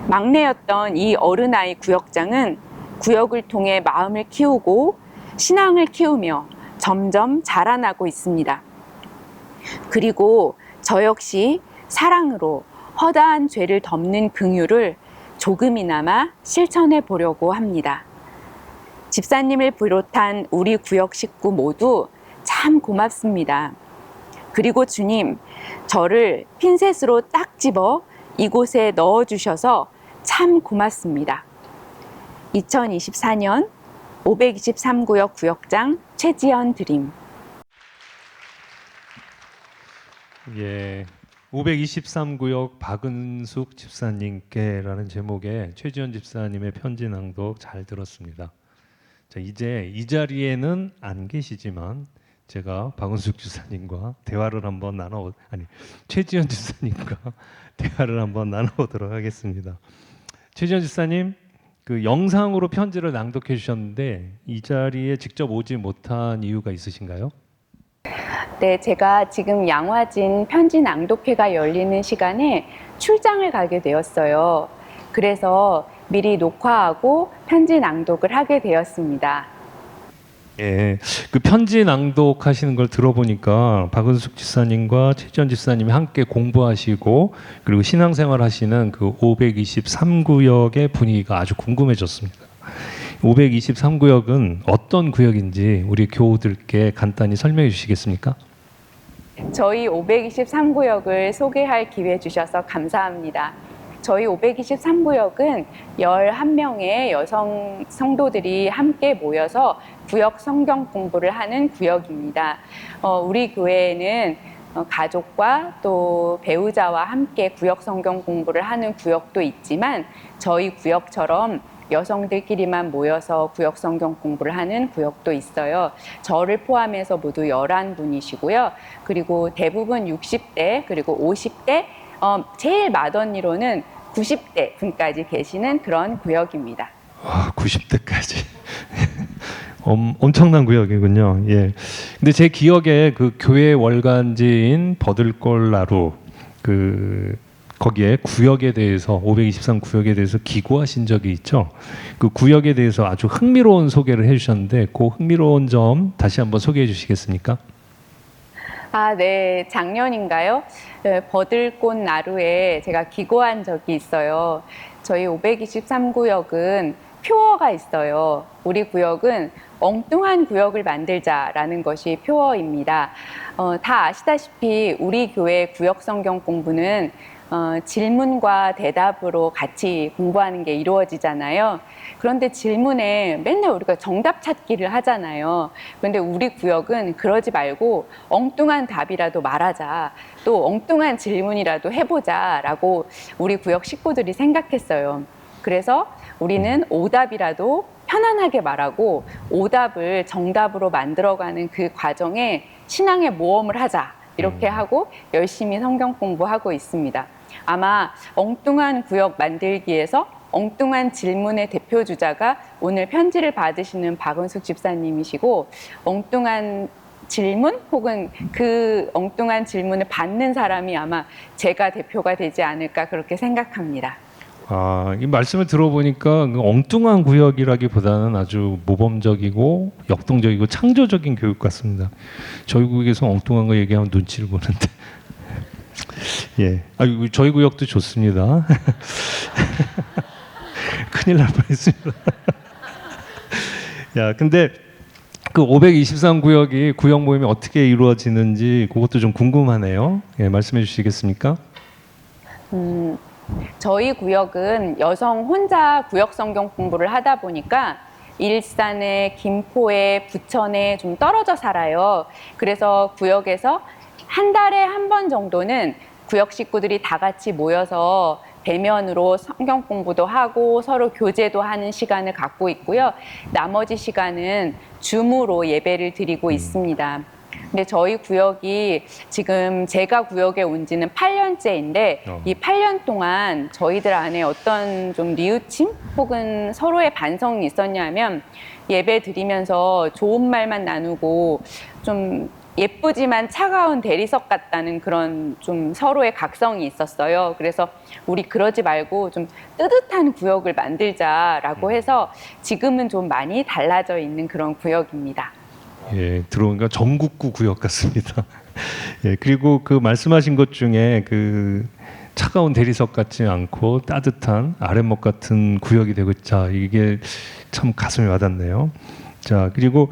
막내였던 이 어른아이 구역장은 구역을 통해 마음을 키우고 신앙을 키우며 점점 자라나고 있습니다. 그리고 저 역시 사랑으로 허다한 죄를 덮는 긍휼을 조금이나마 실천해 보려고 합니다. 집사님을 비롯한 우리 구역 식구 모두 참 고맙습니다. 그리고 주님, 저를 핀셋으로 딱 집어 이곳에 넣어주셔서 참 고맙습니다. 2024년 523구역 구역장 최지연 드림.
예, 523구역 박은숙 집사님께라는 제목의 최지연 집사님의 편지 낭독 잘 들었습니다. 자, 이제 이 자리에는 안 계시지만 제가 박은숙 집사님과 대화를 한번 최지연 집사님과 대화를 한번 나눠보도록 하겠습니다. 최지연 집사님, 그 영상으로 편지를 낭독해 주셨는데 이 자리에 직접 오지 못한 이유가 있으신가요?
네, 제가 지금 양화진 편지 낭독회가 열리는 시간에 출장을 가게 되었어요. 그래서 미리 녹화하고 편지 낭독을 하게 되었습니다.
예, 그 편지 낭독하시는 걸 들어보니까 박은숙 집사님과 최지연 집사님이 함께 공부하시고 그리고 신앙생활 하시는 그 523구역의 분위기가 아주 궁금해졌습니다. 523구역은 어떤 구역인지 우리 교우들께 간단히 설명해 주시겠습니까?
저희 523구역을 소개할 기회 주셔서 감사합니다. 저희 523구역은 11명의 여성 성도들이 함께 모여서 구역 성경 공부를 하는 구역입니다. 우리 교회에는 가족과 또 배우자와 함께 구역 성경 공부를 하는 구역도 있지만 저희 구역처럼 여성들끼리만 모여서 구역 성경 공부를 하는 구역도 있어요. 저를 포함해서 모두 11분이시고요. 그리고 대부분 60대 그리고 50대 제일 맏언니로는 90대 분까지 계시는 그런 구역입니다.
와, 90대까지. 엄청난 구역이군요. 예. 근데 제 기억에 그 교회 월간지인 버들골나루 거기에 구역에 대해서 523 구역에 대해서 기고하신 적이 있죠. 그 구역에 대해서 아주 흥미로운 소개를 해주셨는데 그 흥미로운 점 다시 한번 소개해 주시겠습니까?
네. 작년인가요? 버들꽃 나루에 제가 기고한 적이 있어요. 저희 523구역은 표어가 있어요. 우리 구역은 엉뚱한 구역을 만들자라는 것이 표어입니다. 다 아시다시피 우리 교회 구역 성경 공부는 질문과 대답으로 같이 공부하는 게 이루어지잖아요. 그런데 질문에 맨날 우리가 정답 찾기를 하잖아요. 그런데 우리 구역은 그러지 말고 엉뚱한 답이라도 말하자, 또 엉뚱한 질문이라도 해보자라고 우리 구역 식구들이 생각했어요. 그래서 우리는 오답이라도 편안하게 말하고 오답을 정답으로 만들어가는 그 과정에 신앙의 모험을 하자, 이렇게 하고 열심히 성경 공부하고 있습니다. 아마 엉뚱한 구역 만들기에서 엉뚱한 질문의 대표 주자가 오늘 편지를 받으시는 박은숙 집사님이시고, 엉뚱한 질문 혹은 그 엉뚱한 질문을 받는 사람이 아마 제가 대표가 되지 않을까 그렇게 생각합니다.
이 말씀을 들어보니까 그 엉뚱한 구역이라기보다는 아주 모범적이고 역동적이고 창조적인 교육 같습니다. 저희 구역에서 엉뚱한 거 얘기하면 눈치를 보는데. 예, 저희 구역도 좋습니다. 큰일 날 뻔했습니다. 야, 근데 그 523구역이 구역 모임이 어떻게 이루어지는지 그것도 좀 궁금하네요. 예, 말씀해 주시겠습니까?
저희 구역은 여성 혼자 구역 성경 공부를 하다 보니까 일산에, 김포에, 부천에 좀 떨어져 살아요. 그래서 구역에서 한 달에 한 번 정도는 구역 식구들이 다 같이 모여서 대면으로 성경 공부도 하고 서로 교제도 하는 시간을 갖고 있고요. 나머지 시간은 줌으로 예배를 드리고 있습니다. 근데 저희 구역이 지금 제가 구역에 온 지는 8년째인데 이 8년 동안 저희들 안에 어떤 좀 뉘우침 혹은 서로의 반성이 있었냐면, 예배 드리면서 좋은 말만 나누고 좀 예쁘지만 차가운 대리석 같다는 그런 좀 서로의 각성이 있었어요. 그래서 우리 그러지 말고 좀 뜨뜻한 구역을 만들자라고 해서 지금은 좀 많이 달라져 있는 그런 구역입니다.
예, 들어오니까 전국구 구역 같습니다. 예, 그리고 그 말씀하신 것 중에 그 차가운 대리석 같지 않고 따뜻한 아랫목 같은 구역이 되고, 자, 이게 참 가슴에 와닿네요. 자, 그리고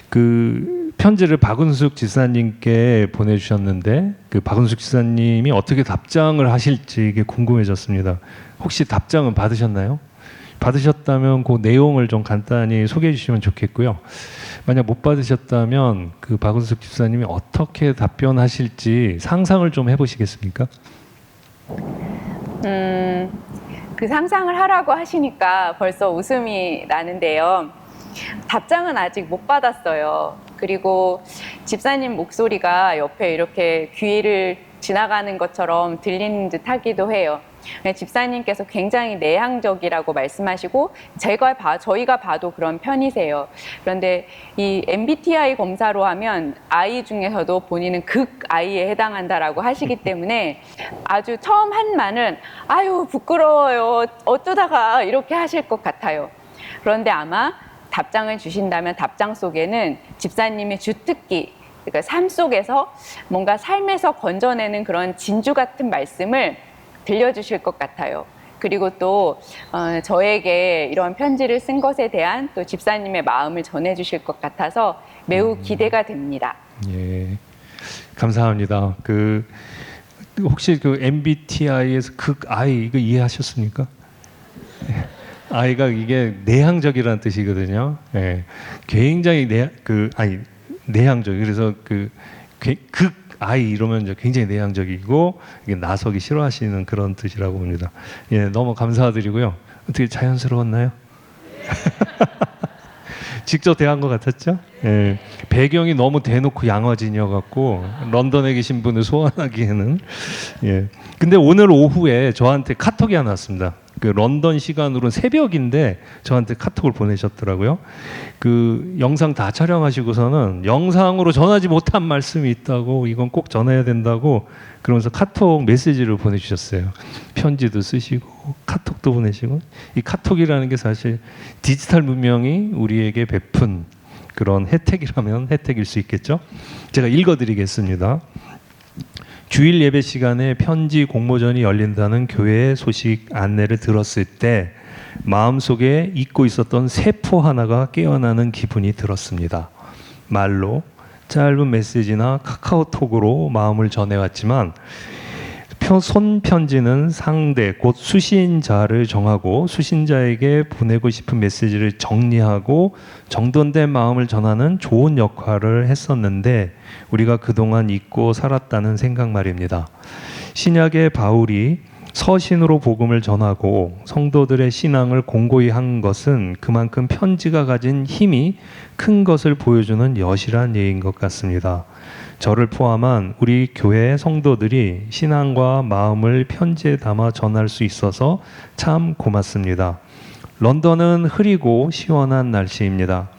그 편지를 박은숙 지사님께 보내주셨는데 그 박은숙 지사님이 어떻게 답장을 하실지 이게 궁금해졌습니다. 혹시 답장은 받으셨나요? 받으셨다면 그 내용을 좀 간단히 소개해 주시면 좋겠고요. 만약 못 받으셨다면 그 박은숙 집사님이 어떻게 답변하실지 상상을 좀 해보시겠습니까?
그 상상을 하라고 하시니까 벌써 웃음이 나는데요. 답장은 아직 못 받았어요. 그리고 집사님 목소리가 옆에 이렇게 귀를 지나가는 것처럼 들리는 듯 하기도 해요. 집사님께서 굉장히 내향적이라고 말씀하시고 저희가 봐도 그런 편이세요. 그런데 이 MBTI 검사로 하면 I 중에서도 본인은 극 I에 해당한다라고 하시기 때문에 아주 처음 한 말은 아유 부끄러워요, 어쩌다가 이렇게 하실 것 같아요. 그런데 아마 답장을 주신다면 답장 속에는 집사님의 주특기, 그러니까 삶 속에서 뭔가 삶에서 건져내는 그런 진주 같은 말씀을 들려주실 것 같아요. 그리고 또 저에게 이런 편지를 쓴 것에 대한 또 집사님의 마음을 전해주실 것 같아서 매우 기대가 됩니다.
예, 감사합니다. 혹시 MBTI에서 I 이거 이해하셨습니까? I가 이게 내향적이라는 뜻이거든요. 예, 굉장히 내향적. 그래서 I 이러면 이제 굉장히 내향적이고 이게 나서기 싫어하시는 그런 뜻이라고 봅니다. 예, 너무 감사드리고요. 어떻게 자연스러웠나요? 직접 대한 것 같았죠? 예, 배경이 너무 대놓고 양화진이어 갖고 런던에 계신 분을 소환하기에는. 예. 근데 오늘 오후에 저한테 카톡이 하나 왔습니다. 런던 시간으로는 새벽인데 저한테 카톡을 보내셨더라고요. 영상 다 촬영하시고서는 영상으로 전하지 못한 말씀이 있다고, 이건 꼭 전해야 된다고 그러면서 카톡 메시지를 보내주셨어요. 편지도 쓰시고 카톡도 보내시고. 이 카톡이라는 게 사실 디지털 문명이 우리에게 베푼 그런 혜택이라면 혜택일 수 있겠죠. 제가 읽어드리겠습니다. 주일 예배 시간에 편지 공모전이 열린다는 교회의 소식 안내를 들었을 때 마음속에 잊고 있었던 세포 하나가 깨어나는 기분이 들었습니다. 말로, 짧은 메시지나 카카오톡으로 마음을 전해왔지만 손편지는 상대, 곧 수신자를 정하고 수신자에게 보내고 싶은 메시지를 정리하고 정돈된 마음을 전하는 좋은 역할을 했었는데 우리가 그동안 잊고 살았다는 생각 말입니다. 신약의 바울이 서신으로 복음을 전하고 성도들의 신앙을 공고히 한 것은 그만큼 편지가 가진 힘이 큰 것을 보여주는 여실한 예인 것 같습니다. 저를 포함한 우리 교회 성도들이 신앙과 마음을 편지에 담아 전할 수 있어서 참 고맙습니다. 런던은 흐리고 시원한 날씨입니다.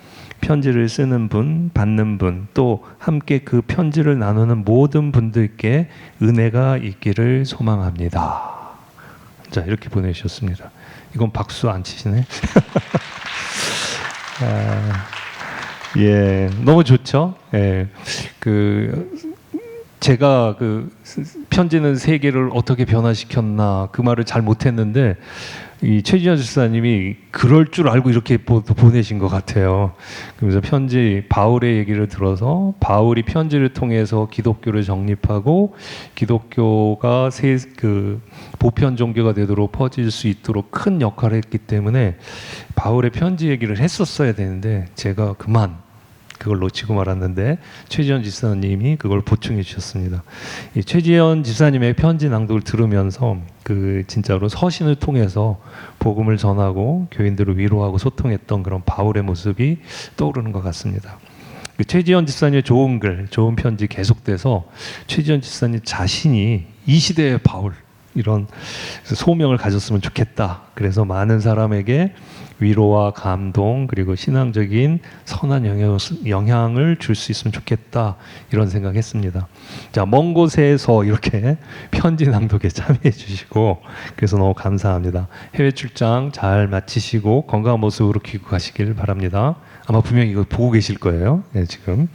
편지를 쓰는 분, 받는 분, 또 함께 그 편지를 나누는 모든 분들께 은혜가 있기를 소망합니다. 자, 이렇게 보내주셨습니다. 이건 박수 안 치시네. 예, 너무 좋죠. 예, 제가 편지는 세계를 어떻게 변화시켰나 그 말을 잘 못했는데 이 최지현 집사님이 그럴 줄 알고 이렇게 보내신 것 같아요. 그래서 바울의 얘기를 들어서 바울이 편지를 통해서 기독교를 정립하고 기독교가 보편 종교가 되도록 퍼질 수 있도록 큰 역할을 했기 때문에 바울의 편지 얘기를 했었어야 되는데 제가 그걸 놓치고 말았는데 최지현 집사님이 그걸 보충해 주셨습니다. 이 최지현 집사님의 편지 낭독을 들으면서 진짜로 서신을 통해서 복음을 전하고 교인들을 위로하고 소통했던 그런 바울의 모습이 떠오르는 것 같습니다. 최지현 집사님의 좋은 글, 좋은 편지 계속돼서 최지현 집사님 자신이 이 시대의 바울 이런 소명을 가졌으면 좋겠다. 그래서 많은 사람에게 위로와 감동 그리고 신앙적인 선한 영향을 줄 수 있으면 좋겠다 이런 생각했습니다. 자, 먼 곳에서 이렇게 편지 낭독에 참여해 주시고 그래서 너무 감사합니다. 해외 출장 잘 마치시고 건강한 모습으로 귀국하시길 바랍니다. 아마 분명히 이거 보고 계실 거예요. 네, 지금.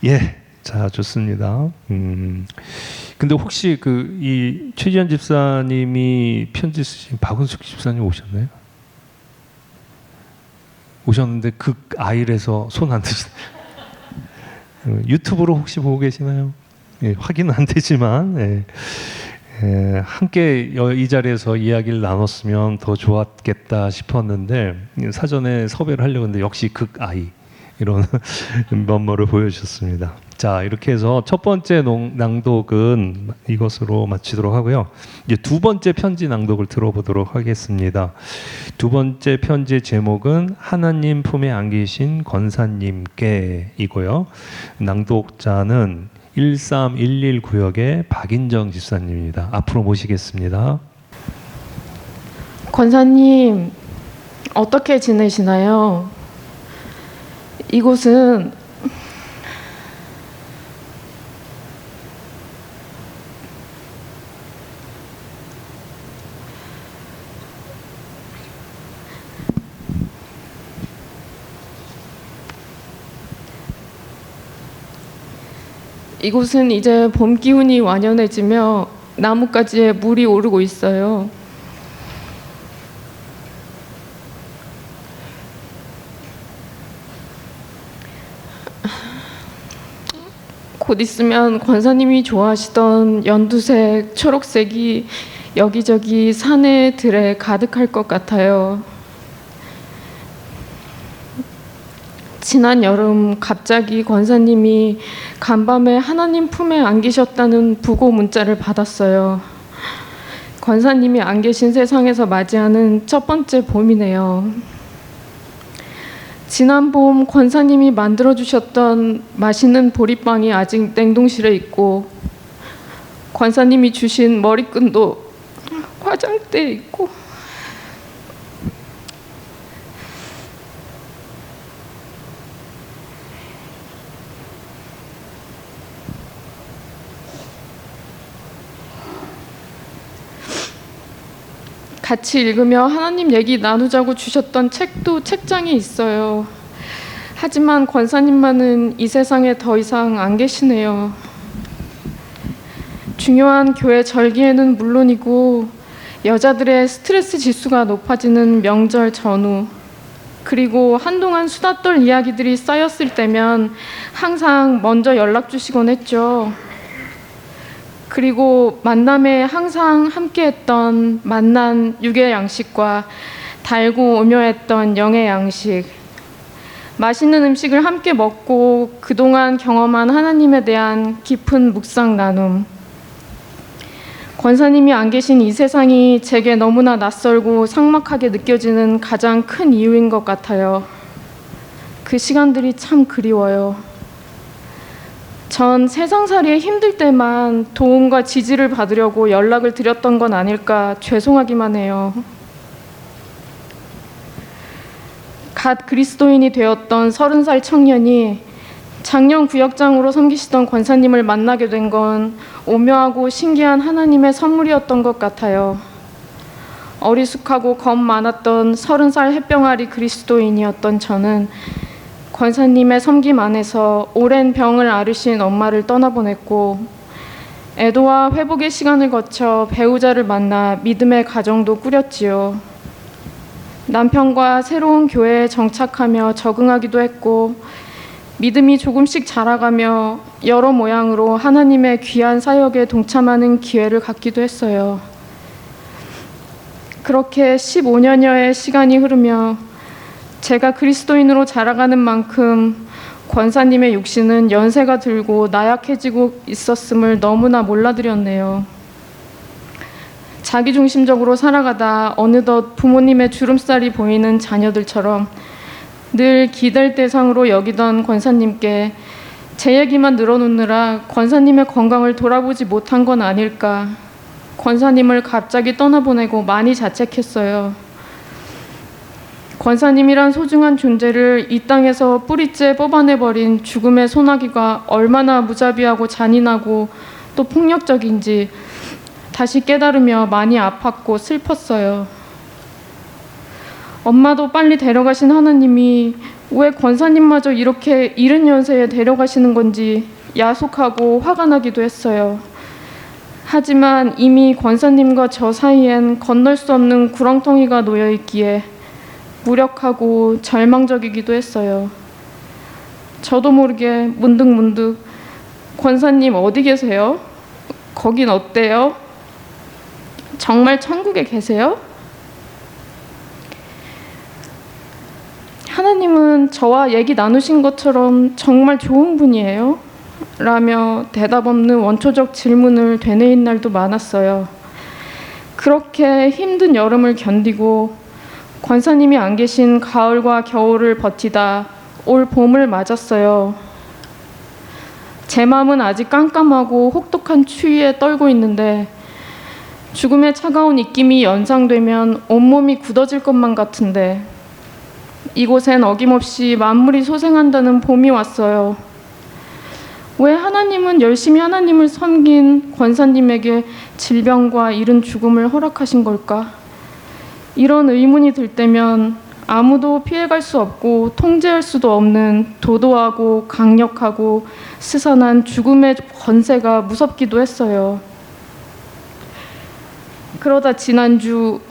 예, 자, 좋습니다. 근데 혹시 이 최지현 집사님이 편지 쓰신 박은숙 집사님 오셨나요? 오셨는데 아일에서 손 안 드시나요? 유튜브로 혹시 보고 계시나요? 예, 확인은 안 되지만 함께 이 자리에서 이야기를 나눴으면 더 좋았겠다 싶었는데 사전에 섭외를 하려고 했는데 역시 아이 이런 면모를 보여주셨습니다. 자, 이렇게 해서 첫 번째 낭독은 이것으로 마치도록 하고요. 이제 두 번째 편지 낭독을 들어보도록 하겠습니다. 두 번째 편지의 제목은 하나님 품에 안기신 권사님께 이고요. 낭독자는 1311 구역의 박인정 집사님입니다. 앞으로 모시겠습니다.
권사님, 어떻게 지내시나요? 이곳은 이제 봄 기운이 완연해지며 나뭇가지에 물이 오르고 있어요. 곧 있으면 권사님이 좋아하시던 연두색, 초록색이 여기저기 산에 들에 가득할 것 같아요. 지난 여름 갑자기 권사님이 간밤에 하나님 품에 안기셨다는 부고 문자를 받았어요. 권사님이 안 계신 세상에서 맞이하는 첫 번째 봄이네요. 지난 봄 권사님이 만들어주셨던 맛있는 보리빵이 아직 냉동실에 있고, 권사님이 주신 머리끈도 화장대에 있고, 같이 읽으며 하나님 얘기 나누자고 주셨던 책도 책장에 있어요. 하지만 권사님만은 이 세상에 더 이상 안 계시네요. 중요한 교회 절기에는 물론이고 여자들의 스트레스 지수가 높아지는 명절 전후, 그리고 한동안 수다 떨 이야기들이 쌓였을 때면 항상 먼저 연락 주시곤 했죠. 그리고 만남에 항상 함께했던 만난 육의 양식과 달고 오묘했던 영의 양식, 맛있는 음식을 함께 먹고 그동안 경험한 하나님에 대한 깊은 묵상 나눔, 권사님이 안 계신 이 세상이 제게 너무나 낯설고 삭막하게 느껴지는 가장 큰 이유인 것 같아요. 그 시간들이 참 그리워요. 전 세상살이에 힘들 때만 도움과 지지를 받으려고 연락을 드렸던 건 아닐까 죄송하기만 해요. 갓 그리스도인이 되었던 30살 청년이 작년 구역장으로 섬기시던 권사님을 만나게 된 건 오묘하고 신기한 하나님의 선물이었던 것 같아요. 어리숙하고 겁 많았던 30살 햇병아리 그리스도인이었던 저는 권사님의 섬김 안에서 오랜 병을 앓으신 엄마를 떠나보냈고, 애도와 회복의 시간을 거쳐 배우자를 만나 믿음의 가정도 꾸렸지요. 남편과 새로운 교회에 정착하며 적응하기도 했고, 믿음이 조금씩 자라가며 여러 모양으로 하나님의 귀한 사역에 동참하는 기회를 갖기도 했어요. 그렇게 15년여의 시간이 흐르며 제가 그리스도인으로 자라가는 만큼 권사님의 육신은 연세가 들고 나약해지고 있었음을 너무나 몰라드렸네요. 자기중심적으로 살아가다 어느덧 부모님의 주름살이 보이는 자녀들처럼 늘 기댈 대상으로 여기던 권사님께 제 얘기만 늘어놓느라 권사님의 건강을 돌아보지 못한 건 아닐까, 권사님을 갑자기 떠나보내고 많이 자책했어요. 권사님이란 소중한 존재를 이 땅에서 뿌리째 뽑아내버린 죽음의 소나기가 얼마나 무자비하고 잔인하고 또 폭력적인지 다시 깨달으며 많이 아팠고 슬펐어요. 엄마도 빨리 데려가신 하나님이 왜 권사님마저 이렇게 이른 연세에 데려가시는 건지 야속하고 화가 나기도 했어요. 하지만 이미 권사님과 저 사이엔 건널 수 없는 구렁텅이가 놓여있기에 무력하고 절망적이기도 했어요. 저도 모르게 문득문득 권사님 어디 계세요? 거긴 어때요? 정말 천국에 계세요? 하나님은 저와 얘기 나누신 것처럼 정말 좋은 분이에요? 라며 대답 없는 원초적 질문을 되뇌인 날도 많았어요. 그렇게 힘든 여름을 견디고 권사님이 안 계신 가을과 겨울을 버티다 올 봄을 맞았어요. 제 마음은 아직 깜깜하고 혹독한 추위에 떨고 있는데 죽음의 차가운 입김이 연상되면 온몸이 굳어질 것만 같은데 이곳엔 어김없이 만물이 소생한다는 봄이 왔어요. 왜 하나님은 열심히 하나님을 섬긴 권사님에게 질병과 이른 죽음을 허락하신 걸까? 이런 의문이 들 때면 아무도 피해갈 수 없고 통제할 수도 없는 도도하고 강력하고 스산한 죽음의 권세가 무섭기도 했어요. 그러다 지난주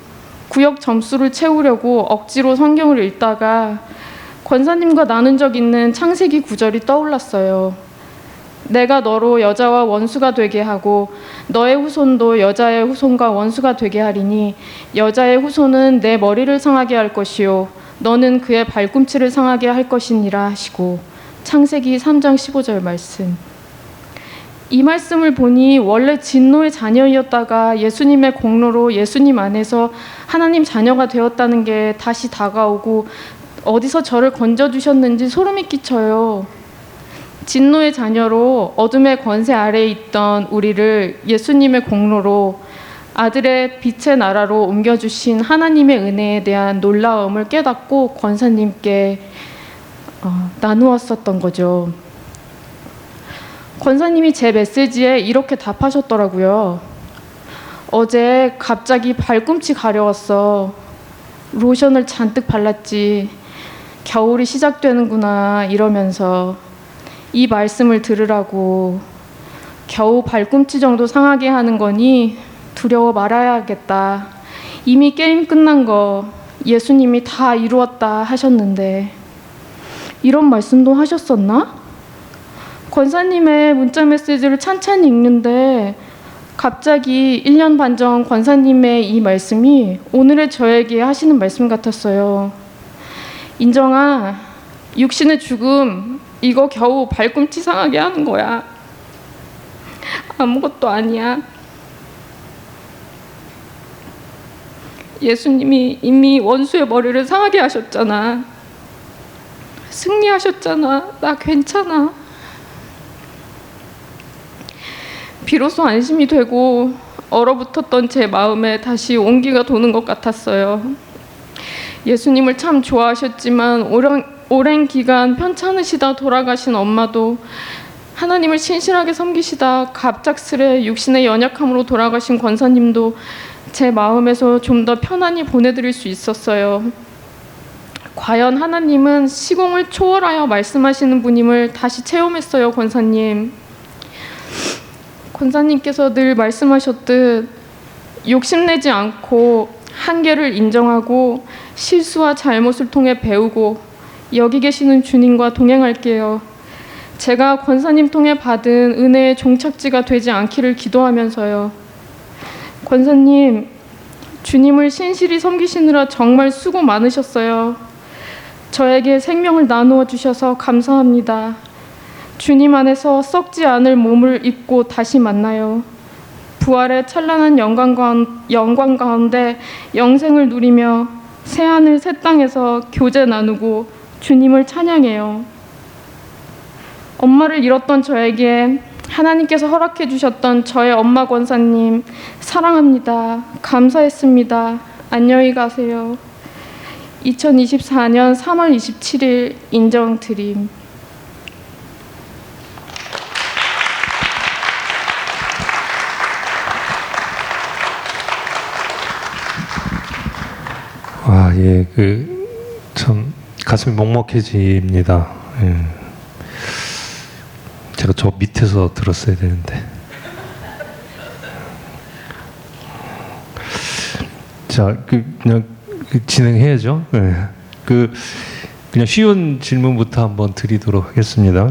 구역 점수를 채우려고 억지로 성경을 읽다가 권사님과 나눈 적 있는 창세기 구절이 떠올랐어요. 내가 너로 여자와 원수가 되게 하고 너의 후손도 여자의 후손과 원수가 되게 하리니 여자의 후손은 내 머리를 상하게 할 것이요 너는 그의 발꿈치를 상하게 할 것이니라 하시고 창세기 3장 15절 말씀. 이 말씀을 보니 원래 진노의 자녀이었다가 예수님의 공로로 예수님 안에서 하나님 자녀가 되었다는 게 다시 다가오고 어디서 저를 건져주셨는지 소름이 끼쳐요. 진노의 자녀로 어둠의 권세 아래에 있던 우리를 예수님의 공로로 아들의 빛의 나라로 옮겨주신 하나님의 은혜에 대한 놀라움을 깨닫고 권사님께 나누었었던 거죠. 권사님이 제 메시지에 이렇게 답하셨더라고요. 어제 갑자기 발꿈치 가려웠어. 로션을 잔뜩 발랐지. 겨울이 시작되는구나 이러면서 이 말씀을 들으라고. 겨우 발꿈치 정도 상하게 하는 거니 두려워 말아야겠다. 이미 게임 끝난 거 예수님이 다 이루었다 하셨는데 이런 말씀도 하셨었나? 권사님의 문자 메시지를 찬찬히 읽는데 갑자기 1년 반 전 권사님의 이 말씀이 오늘의 저에게 하시는 말씀 같았어요. 인정아, 육신의 죽음 이거 겨우 발꿈치 상하게 하는 거야. 아무것도 아니야. 예수님이 이미 원수의 머리를 상하게 하셨잖아. 승리하셨잖아. 나 괜찮아. 비로소 안심이 되고 얼어붙었던 제 마음에 다시 온기가 도는 것 같았어요. 예수님을 참 좋아하셨지만 오랜 기간 편찮으시다 돌아가신 엄마도 하나님을 신실하게 섬기시다 갑작스레 육신의 연약함으로 돌아가신 권사님도 제 마음에서 좀 더 편안히 보내드릴 수 있었어요. 과연 하나님은 시공을 초월하여 말씀하시는 분임을 다시 체험했어요, 권사님. 권사님께서 늘 말씀하셨듯 욕심내지 않고 한계를 인정하고 실수와 잘못을 통해 배우고 여기 계시는 주님과 동행할게요. 제가 권사님 통해 받은 은혜의 종착지가 되지 않기를 기도하면서요. 권사님, 주님을 신실히 섬기시느라 정말 수고 많으셨어요. 저에게 생명을 나누어 주셔서 감사합니다. 주님 안에서 썩지 않을 몸을 입고 다시 만나요. 부활의 찬란한 영광 가운데 영생을 누리며 새하늘 새 땅에서 교제 나누고 주님을 찬양해요. 엄마를 잃었던 저에게 하나님께서 허락해 주셨던 저의 엄마 권사님 사랑합니다. 감사했습니다. 안녕히 가세요. 2024년 3월 27일 인정드림.
예, 참 가슴이 먹먹해집니다. 예. 제가 저 밑에서 들었어야 되는데. 자, 그냥 진행해야죠. 예. 그냥 쉬운 질문부터 한번 드리도록 하겠습니다.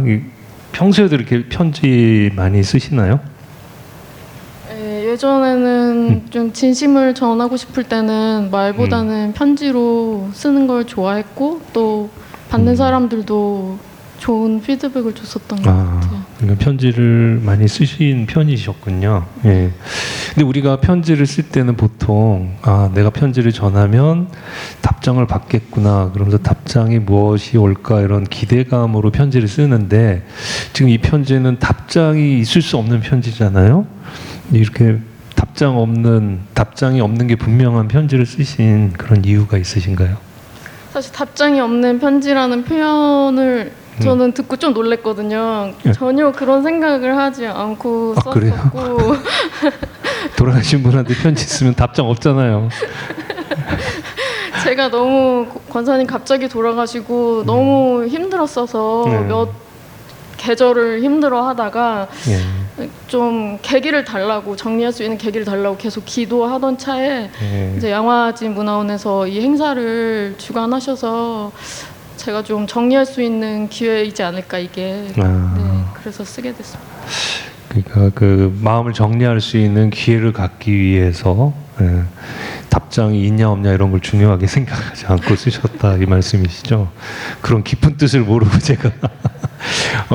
평소에도 이렇게 편지 많이 쓰시나요?
예전에는 좀 진심을 전하고 싶을 때는 말보다는 편지로 쓰는 걸 좋아했고 또 받는 사람들도 좋은 피드백을 줬었던 것 같아요.
그러니까 편지를 많이 쓰신 편이셨군요. 예. 근데 우리가 편지를 쓸 때는 보통 내가 편지를 전하면 답장을 받겠구나. 그러면서 답장이 무엇이 올까 이런 기대감으로 편지를 쓰는데 지금 이 편지는 답장이 있을 수 없는 편지잖아요. 이렇게 답장이 없는 게 분명한 편지를 쓰신 그런 이유가 있으신가요?
사실 답장이 없는 편지라는 표현을 저는 듣고 좀 놀랬거든요. 전혀 그런 생각을 하지 않고 썼었고.
그래요? 돌아가신 분한테 편지 쓰면 답장 없잖아요.
제가 너무 권사님 갑자기 돌아가시고 너무 힘들었어서 몇 계절을 힘들어하다가 좀 계기를 달라고 정리할 수 있는 계기를 달라고 계속 기도하던 차에 이제 양화진 문화원에서 이 행사를 주관하셔서 제가 좀 정리할 수 있는 기회이지 않을까 이게. 네. 그래서 쓰게 됐습니다.
그러니까 그 마음을 정리할 수 있는 기회를 갖기 위해서 답장이 있냐 없냐 이런 걸 중요하게 생각하지 않고 쓰셨다 이 말씀이시죠? 그런 깊은 뜻을 모르고 제가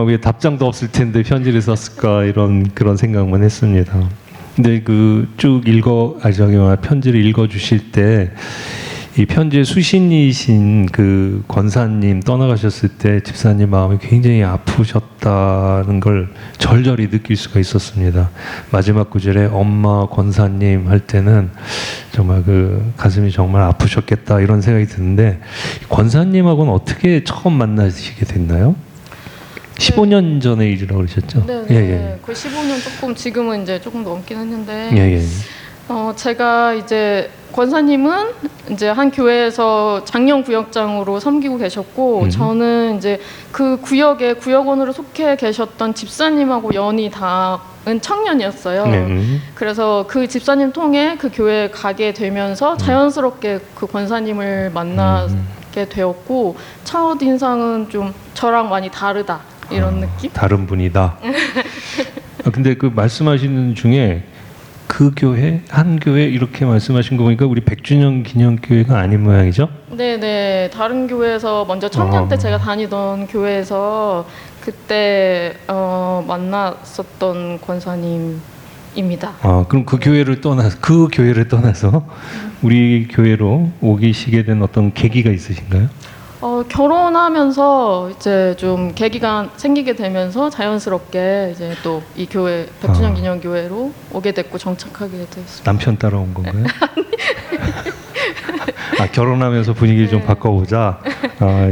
왜 답장도 없을 텐데 편지를 썼을까 이런 그런 생각만 했습니다. 근데 그 쭉 편지를 읽어 주실 때 이 편지의 수신이신 그 권사님 떠나가셨을 때 집사님 마음이 굉장히 아프셨다는 걸 절절히 느낄 수가 있었습니다. 마지막 구절에 엄마 권사님 할 때는 정말 그 가슴이 정말 아프셨겠다 이런 생각이 드는데 권사님하고는 어떻게 처음 만나시게 됐나요? 15년 전의 일이라고 그러셨죠?
네,
예.
거의 15년 조금 지금은 이제 조금 넘긴 했는데
예.
제가 이제 권사님은 이제 한 교회에서 장년 구역장으로 섬기고 계셨고 저는 이제 그 구역에 구역원으로 속해 계셨던 집사님하고 연이 닿은 청년이었어요. 그래서 그 집사님 통해 그 교회에 가게 되면서 자연스럽게 그 권사님을 만나게 되었고 첫 인상은 좀 저랑 많이 다르다 이런 느낌?
다른 분이다. 근데 그 말씀하시는 중에 그 교회, 한 교회 이렇게 말씀하신 거 보니까 우리 100주년 기념교회가 아닌 모양이죠?
네네. 다른 교회에서 먼저 청년 때 제가 다니던 교회에서 그때 만났었던 권사님입니다.
그럼 그 교회를 떠나서 우리 교회로 오시게 된 어떤 계기가 있으신가요?
결혼하면서 이제 좀 계기가 생기게 되면서 자연스럽게 이제 또 이 교회 100주년 기념교회로 오게 됐고 정착하게 됐습니다.
남편 따라온 건가요? 결혼하면서 분위기를 좀 바꿔보자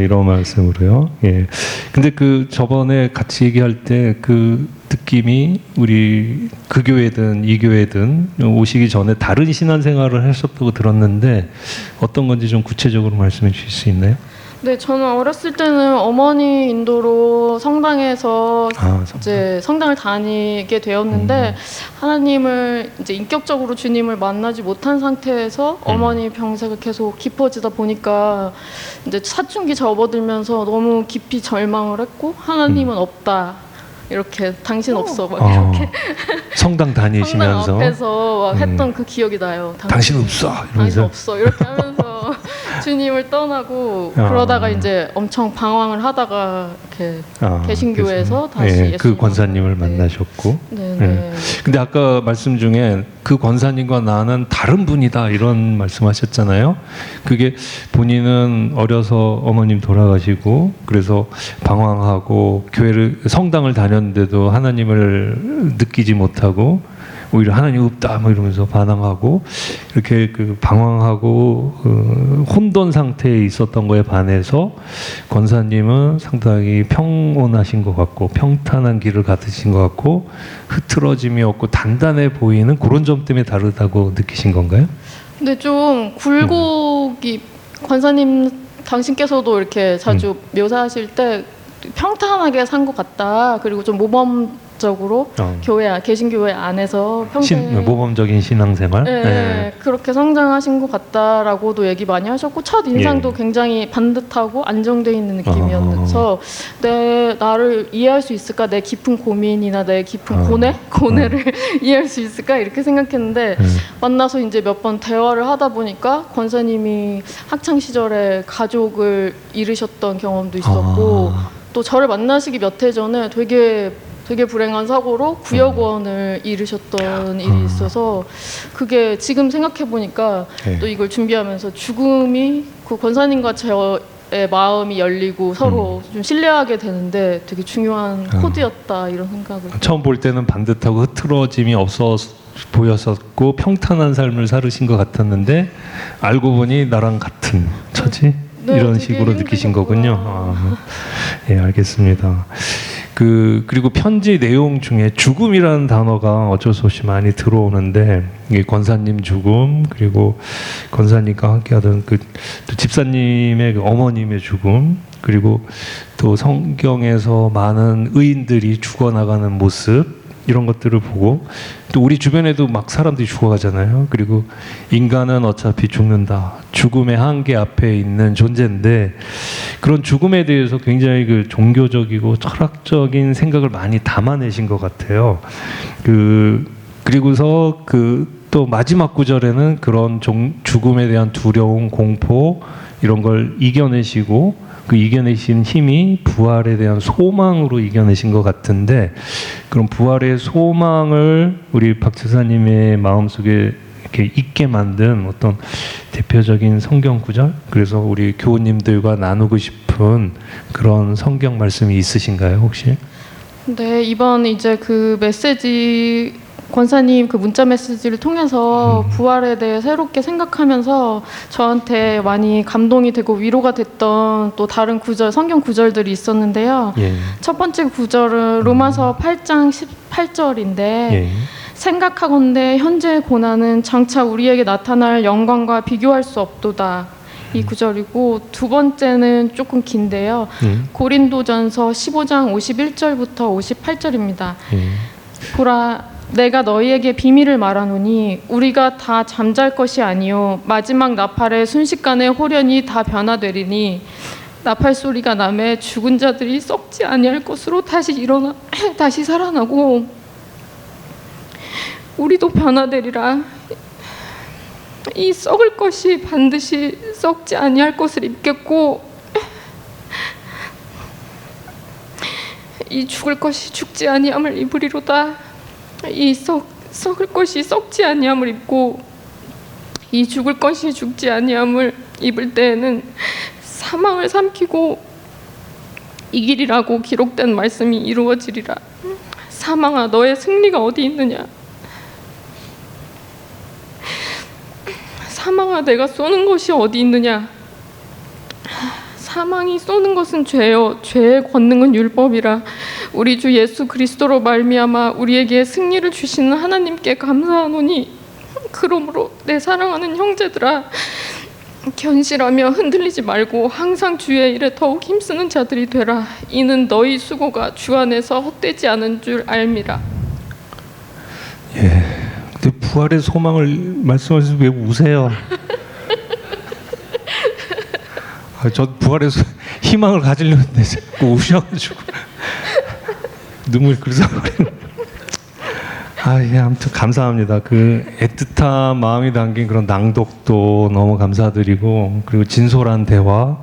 이런 말씀으로요. 예. 근데 그 저번에 같이 얘기할 때 그 느낌이 우리 그 교회든 이 교회든 오시기 전에 다른 신앙생활을 하셨다고 들었는데 어떤 건지 좀 구체적으로 말씀해 주실 수 있나요?
네, 저는 어렸을 때는 어머니 인도로 성당에서 이제 성당을 다니게 되었는데 하나님을 이제 인격적으로 주님을 만나지 못한 상태에서 어머니 병세가 계속 깊어지다 보니까 이제 사춘기 접어들면서 너무 깊이 절망을 했고 하나님은 없다. 이렇게 당신 없어 막 이렇게
성당 다니시면서
성당 앞에서 막 했던 그 기억이 나요.
당신 없어 이러면서
당신 없어 이렇게 하면서 주님을 떠나고 그러다가 이제 엄청 방황을 하다가 이렇게 개신교에서 다시 예수님
그 권사님을 만나셨고.
네.
근데 아까 말씀 중에 그 권사님과 나는 다른 분이다 이런 말씀하셨잖아요. 그게 본인은 어려서 어머님 돌아가시고 그래서 방황하고 성당을 다녔는데도 하나님을 느끼지 못하고 오히려 하나님 없다 뭐 이러면서 반항하고 이렇게 그 방황하고 혼돈 상태에 있었던 거에 반해서 권사님은 상당히 평온하신 것 같고 평탄한 길을 가르신 것 같고 흐트러짐이 없고 단단해 보이는 그런 점 때문에 다르다고 느끼신 건가요?
근데 좀 굴곡이 권사님 당신께서도 이렇게 자주 묘사하실 때 평탄하게 산 것 같다. 그리고 좀 모범적으로 교회 개신교회 안에서 평생
모범적인 신앙생활.
네, 그렇게 성장하신 것 같다라고도 얘기 많이 하셨고 첫 인상도 굉장히 반듯하고 안정돼 있는 느낌이어서 나를 이해할 수 있을까? 내 깊은 고민이나 내 깊은 고뇌를 이해할 수 있을까? 이렇게 생각했는데 만나서 이제 몇 번 대화를 하다 보니까 권사님이 학창 시절에 가족을 잃으셨던 경험도 있었고 또 저를 만나시기 몇 해 전에 되게 불행한 사고로 구역원을 잃으셨던 일이 있어서 그게 지금 생각해 보니까 또 이걸 준비하면서 죽음이 그 권사님과 저의 마음이 열리고 서로 좀 신뢰하게 되는데 되게 중요한 코드였다 이런 생각을
처음 볼 때는 반듯하고 흐트러짐이 없어 보였었고 평탄한 삶을 살으신 것 같았는데 알고 보니 나랑 같은 처지? 이런 식으로 느끼신 거군요. 예, 알겠습니다. 그리고 편지 내용 중에 죽음이라는 단어가 어쩔 수 없이 많이 들어오는데 이게 권사님 죽음 그리고 권사님과 함께하던 또 집사님의 그 어머님의 죽음 그리고 또 성경에서 많은 의인들이 죽어나가는 모습 이런 것들을 보고 또 우리 주변에도 막 사람들이 죽어가잖아요. 그리고 인간은 어차피 죽는다. 죽음의 한계 앞에 있는 존재인데 그런 죽음에 대해서 굉장히 그 종교적이고 철학적인 생각을 많이 담아내신 것 같아요. 그리고서 또 마지막 구절에는 그런 죽음에 대한 두려움, 공포 이런 걸 이겨내시고 그 이겨내신 힘이 부활에 대한 소망으로 이겨내신 것 같은데 그런 부활의 소망을 우리 박 집사님의 마음속에 이렇게 있게 만든 어떤 대표적인 성경 구절, 그래서 우리 교우님들과 나누고 싶은 그런 성경 말씀이 있으신가요, 혹시?
네, 이번 이제 그 메시지 권사님 그 문자 메시지를 통해서 부활에 대해 새롭게 생각하면서 저한테 많이 감동이 되고 위로가 됐던 또 다른 구절, 성경 구절들이 있었는데요.
예.
첫 번째 구절은 로마서 8장 18절인데
예.
생각하건대 현재의 고난은 장차 우리에게 나타날 영광과 비교할 수 없도다. 이 구절이고 두 번째는 조금 긴데요. 고린도전서 15장 51절부터 58절입니다. 보라 내가 너희에게 비밀을 말하노니 우리가 다 잠잘 것이 아니요 마지막 나팔에 순식간에 홀연히 다 변화되리니 나팔 소리가 나매 죽은 자들이 썩지 아니할 것으로 다시 일어나 다시 살아나고 우리도 변화되리라. 이 썩을 것이 반드시 썩지 아니할 것을 입겠고 이 죽을 것이 죽지 아니함을 입으리로다. 이 썩을 것이 썩지 아니함을 입고 이 죽을 것이 죽지 아니함을 입을 때에는 사망을 삼키고 이기리라고 기록된 말씀이 이루어지리라. 사망아 너의 승리가 어디 있느냐. 사망아 내가 쏘는 것이 어디 있느냐. 사망이 쏘는 것은 죄요 죄의 권능은 율법이라. 우리 주 예수 그리스도로 말미암아 우리에게 승리를 주시는 하나님께 감사하노니 그러므로 내 사랑하는 형제들아 견실하며 흔들리지 말고 항상 주의 일에 더욱 힘쓰는 자들이 되라. 이는 너희 수고가 주 안에서 헛되지 않은 줄 알미라.
예. 근데 부활의 소망을 말씀하셔서 왜 우세요? 저 부활의 희망을 가지려는데 자꾸 우셔가지고 눈물이 그래서 예, 아무튼 감사합니다. 그 애틋한 마음이 담긴 그런 낭독도 너무 감사드리고 그리고 진솔한 대화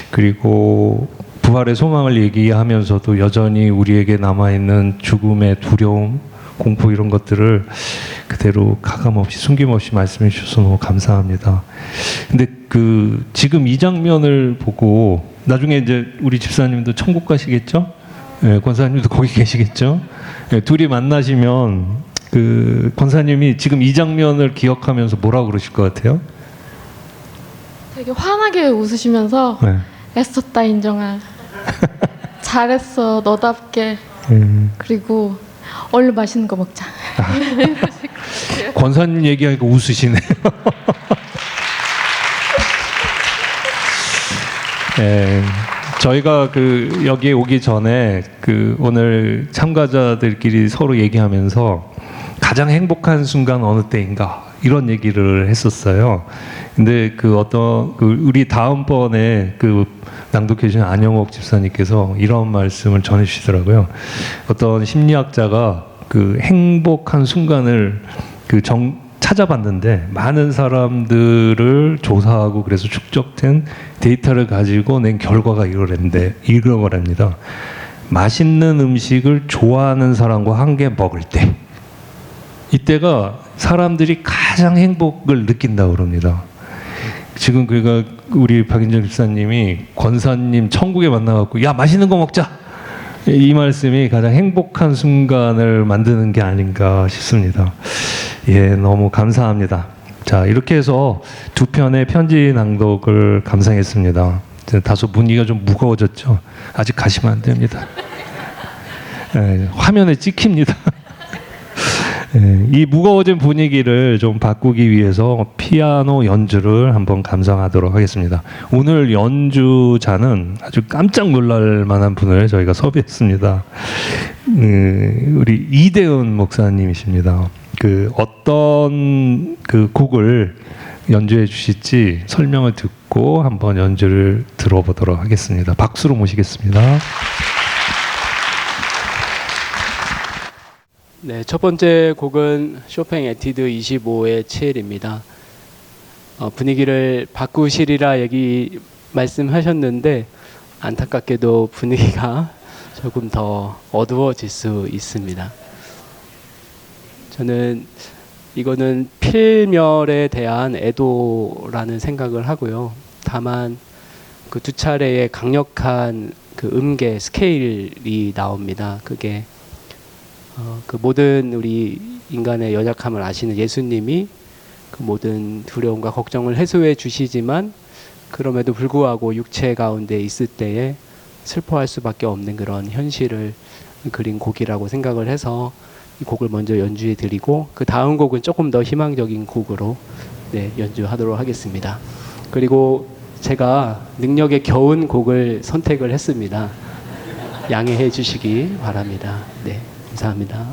그리고 부활의 소망을 얘기하면서도 여전히 우리에게 남아있는 죽음의 두려움 공포 이런 것들을 그대로 가감없이 숨김없이 말씀해 주셔서 너무 감사합니다. 근데 지금 이 장면을 보고 나중에 이제 우리 집사님도 천국 가시겠죠? 예, 권사님도 거기 계시겠죠? 예, 둘이 만나시면 권사님이 지금 이 장면을 기억하면서 뭐라고 그러실 것 같아요?
되게 환하게 웃으시면서
네.
애썼다 인정아. 잘했어 너답게. 그리고 얼른 맛있는 거 먹자.
권사님 얘기하니까 웃으시네요. 네, 저희가 여기에 오기 전에 오늘 참가자들끼리 서로 얘기하면서 가장 행복한 순간 어느 때인가 이런 얘기를 했었어요. 근데 우리 다음번에 낭독해 주신 안영옥 집사님께서 이런 말씀을 전해 주시더라고요. 어떤 심리학자가 행복한 순간을 찾아봤는데 많은 사람들을 조사하고 그래서 축적된 데이터를 가지고 낸 결과가 이거랍니다. 맛있는 음식을 좋아하는 사람과 함께 먹을 때 이때가 사람들이 가장 행복을 느낀다고 그럽니다. 지금 우리 박인정 집사님이 권사님 천국에 만나갖고 야 맛있는 거 먹자 이 말씀이 가장 행복한 순간을 만드는 게 아닌가 싶습니다. 예, 너무 감사합니다. 자, 이렇게 해서 두 편의 편지 낭독을 감상했습니다. 다소 분위기가 좀 무거워졌죠. 아직 가시면 안 됩니다. 예, 화면에 찍힙니다. 예, 이 무거워진 분위기를 좀 바꾸기 위해서 피아노 연주를 한번 감상하도록 하겠습니다. 오늘 연주자는 아주 깜짝 놀랄 만한 분을 저희가 섭외했습니다. 우리 이대훈 목사님이십니다. 그 어떤 그 곡을 연주해 주실지 설명을 듣고 한번 연주를 들어보도록 하겠습니다. 박수로 모시겠습니다.
네, 첫 번째 곡은 쇼팽 에티드 25의 7입니다. 분위기를 바꾸시리라 말씀하셨는데 안타깝게도 분위기가 조금 더 어두워질 수 있습니다. 저는 이거는 필멸에 대한 애도라는 생각을 하고요. 다만 그 두 차례의 강력한 그 음계 스케일이 나옵니다. 그게 그 모든 우리 인간의 연약함을 아시는 예수님이 그 모든 두려움과 걱정을 해소해 주시지만 그럼에도 불구하고 육체 가운데 있을 때에 슬퍼할 수밖에 없는 그런 현실을 그린 곡이라고 생각을 해서 이 곡을 먼저 연주해 드리고 그 다음 곡은 조금 더 희망적인 곡으로 연주하도록 하겠습니다. 그리고 제가 능력에 겨운 곡을 선택을 했습니다. 양해해 주시기 바랍니다. 네, 감사합니다.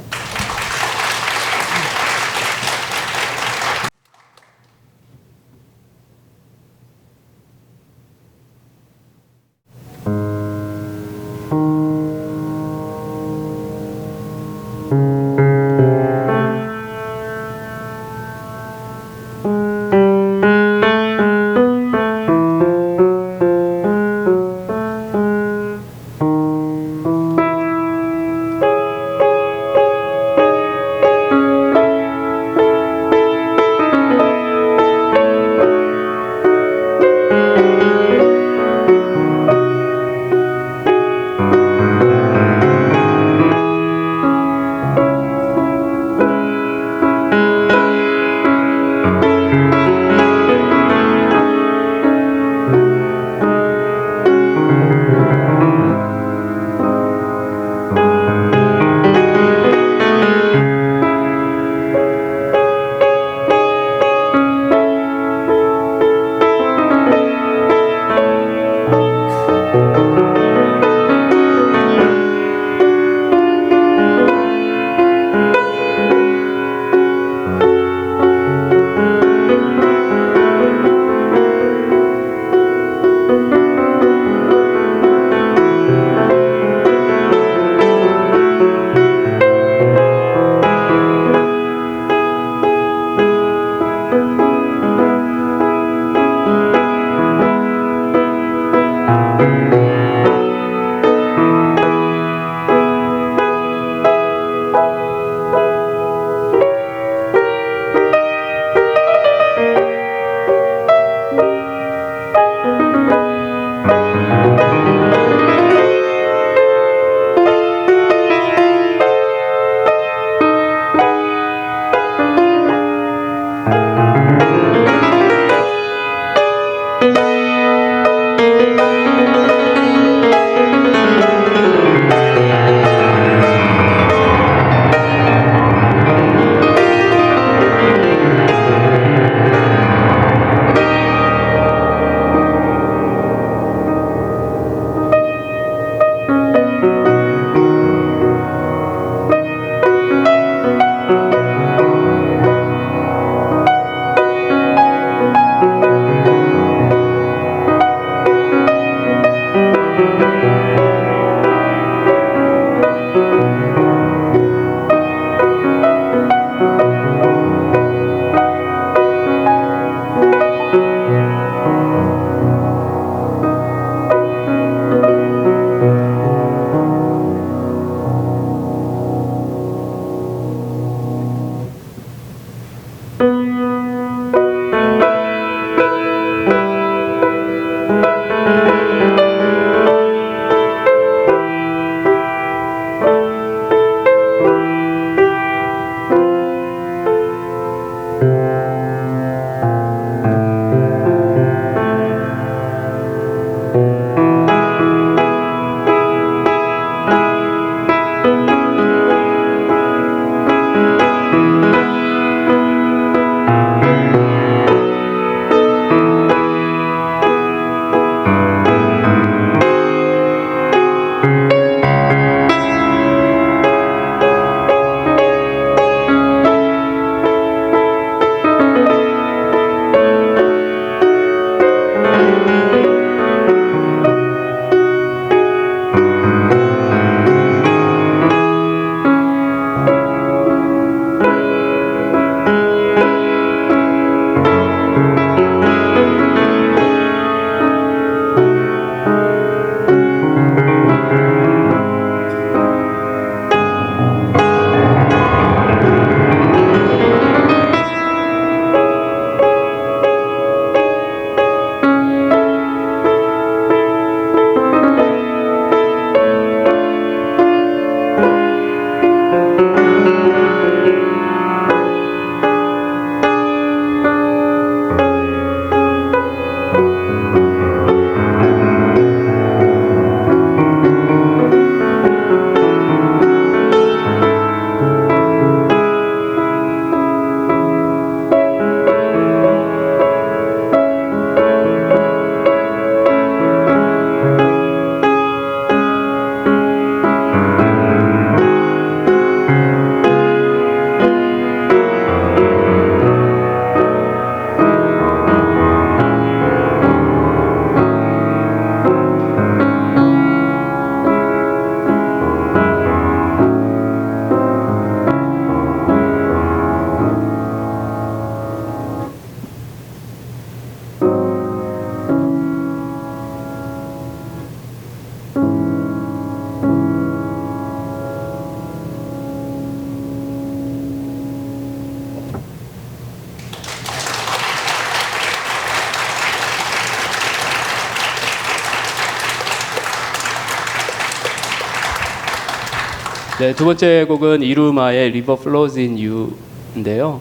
네, 두 번째 곡은 이루마의 River Flows in You인데요.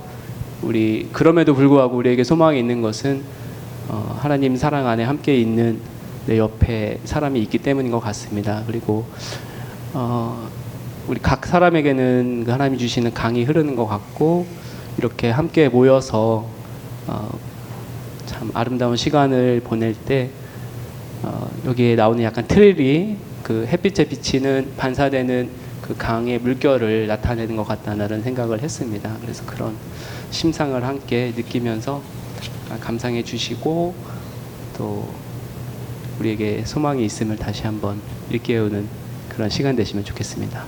우리 그럼에도 불구하고 우리에게 소망이 있는 것은 하나님 사랑 안에 함께 있는 내 옆에 사람이 있기 때문인 것 같습니다. 그리고 우리 각 사람에게는 그 하나님이 주시는 강이 흐르는 것 같고 이렇게 함께 모여서 참 아름다운 시간을 보낼 때 여기에 나오는 약간 트릴이 그 햇빛에 비치는 반사되는 그 강의 물결을 나타내는 것 같다는 생각을 했습니다. 그래서 그런 심상을 함께 느끼면서 감상해 주시고 또 우리에게 소망이 있음을 다시 한번 일깨우는 그런 시간 되시면 좋겠습니다.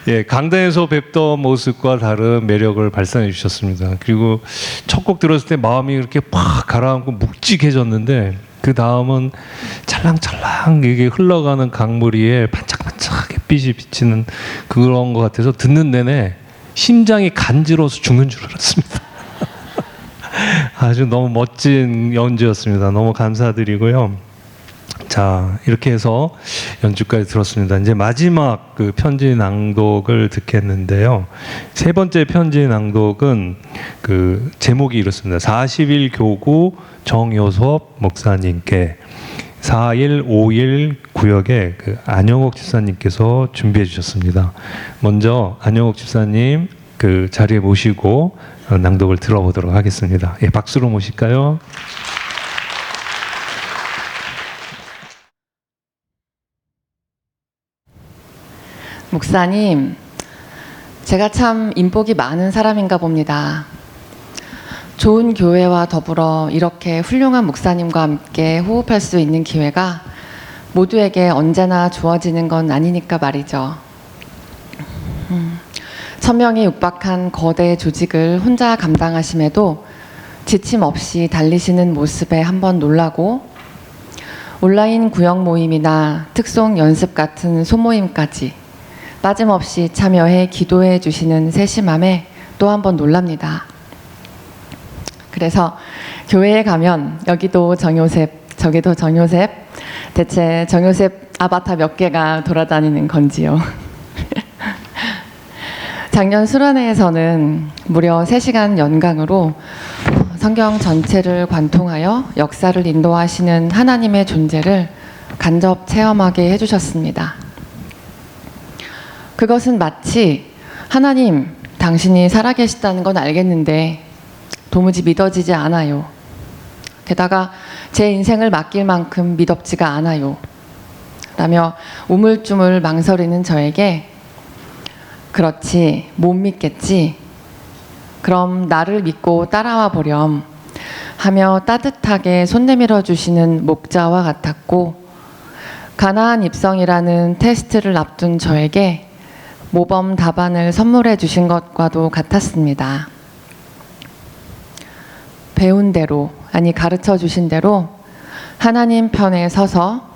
예, 강단에서 뵙던 모습과 다른 매력을 발산해 주셨습니다. 그리고 첫 곡 들었을 때 마음이 이렇게 팍 가라앉고 묵직해졌는데 그 다음은 찰랑찰랑 이게 흘러가는 강물 위에 반짝반짝 햇빛이 비치는 그런 것 같아서 듣는 내내 심장이 간지러워서 죽는 줄 알았습니다. 아주 너무 멋진 연주였습니다. 너무 감사드리고요. 자, 이렇게 해서 연주까지 들었습니다. 이제 마지막 그 편지 낭독을 듣겠는데요. 세 번째 편지 낭독은 그 제목이 이렇습니다. 40일 교구 정효섭 목사님께 4151 구역의 그 안영옥 집사님께서 준비해 주셨습니다. 먼저 안영옥 집사님 그 자리에 모시고 낭독을 들어보도록 하겠습니다. 예, 박수로 모실까요?
목사님, 제가 참 인복이 많은 사람인가 봅니다. 좋은 교회와 더불어 이렇게 훌륭한 목사님과 함께 호흡할 수 있는 기회가 모두에게 언제나 주어지는 건 아니니까 말이죠. 1000명에 육박한 거대 조직을 혼자 감당하심에도 지침 없이 달리시는 모습에 한번 놀라고, 온라인 구역 모임이나 특송 연습 같은 소모임까지 빠짐없이 참여해 기도해 주시는 세심함에 또 한번 놀랍니다. 그래서 교회에 가면 여기도 정요셉, 저기도 정요셉, 대체 정요셉 아바타 몇 개가 돌아다니는 건지요. 작년 수련회에서는 무려 3시간 연강으로 성경 전체를 관통하여 역사를 인도하시는 하나님의 존재를 간접 체험하게 해주셨습니다. 그것은 마치 하나님, 당신이 살아계시다는 건 알겠는데 도무지 믿어지지 않아요. 게다가 제 인생을 맡길 만큼 믿업지가 않아요. 라며 우물쭈물 망설이는 저에게 그렇지, 못 믿겠지. 그럼 나를 믿고 따라와 보렴 하며 따뜻하게 손 내밀어 주시는 목자와 같았고, 가나안 입성이라는 테스트를 앞둔 저에게 모범 답안을 선물해 주신 것과도 같았습니다. 배운 대로, 아니 가르쳐 주신 대로 하나님 편에 서서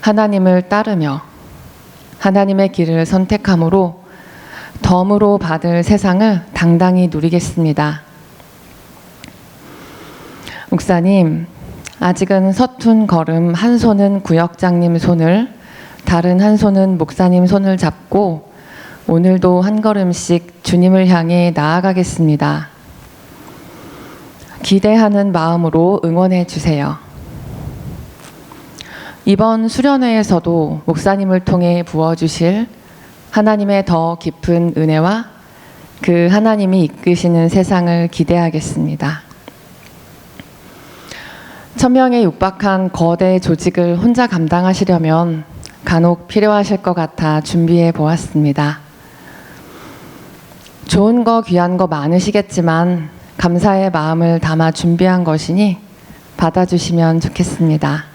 하나님을 따르며 하나님의 길을 선택함으로 덤으로 받을 세상을 당당히 누리겠습니다. 목사님, 아직은 서툰 걸음, 한 손은 구역장님 손을, 다른 한 손은 목사님 손을 잡고 오늘도 한 걸음씩 주님을 향해 나아가겠습니다. 기대하는 마음으로 응원해 주세요. 이번 수련회에서도 목사님을 통해 부어주실 하나님의 더 깊은 은혜와 그 하나님이 이끄시는 세상을 기대하겠습니다. 1000명에 육박한 거대 조직을 혼자 감당하시려면 간혹 필요하실 것 같아 준비해 보았습니다. 좋은 거 귀한 거 많으시겠지만 감사의 마음을 담아 준비한 것이니 받아주시면 좋겠습니다.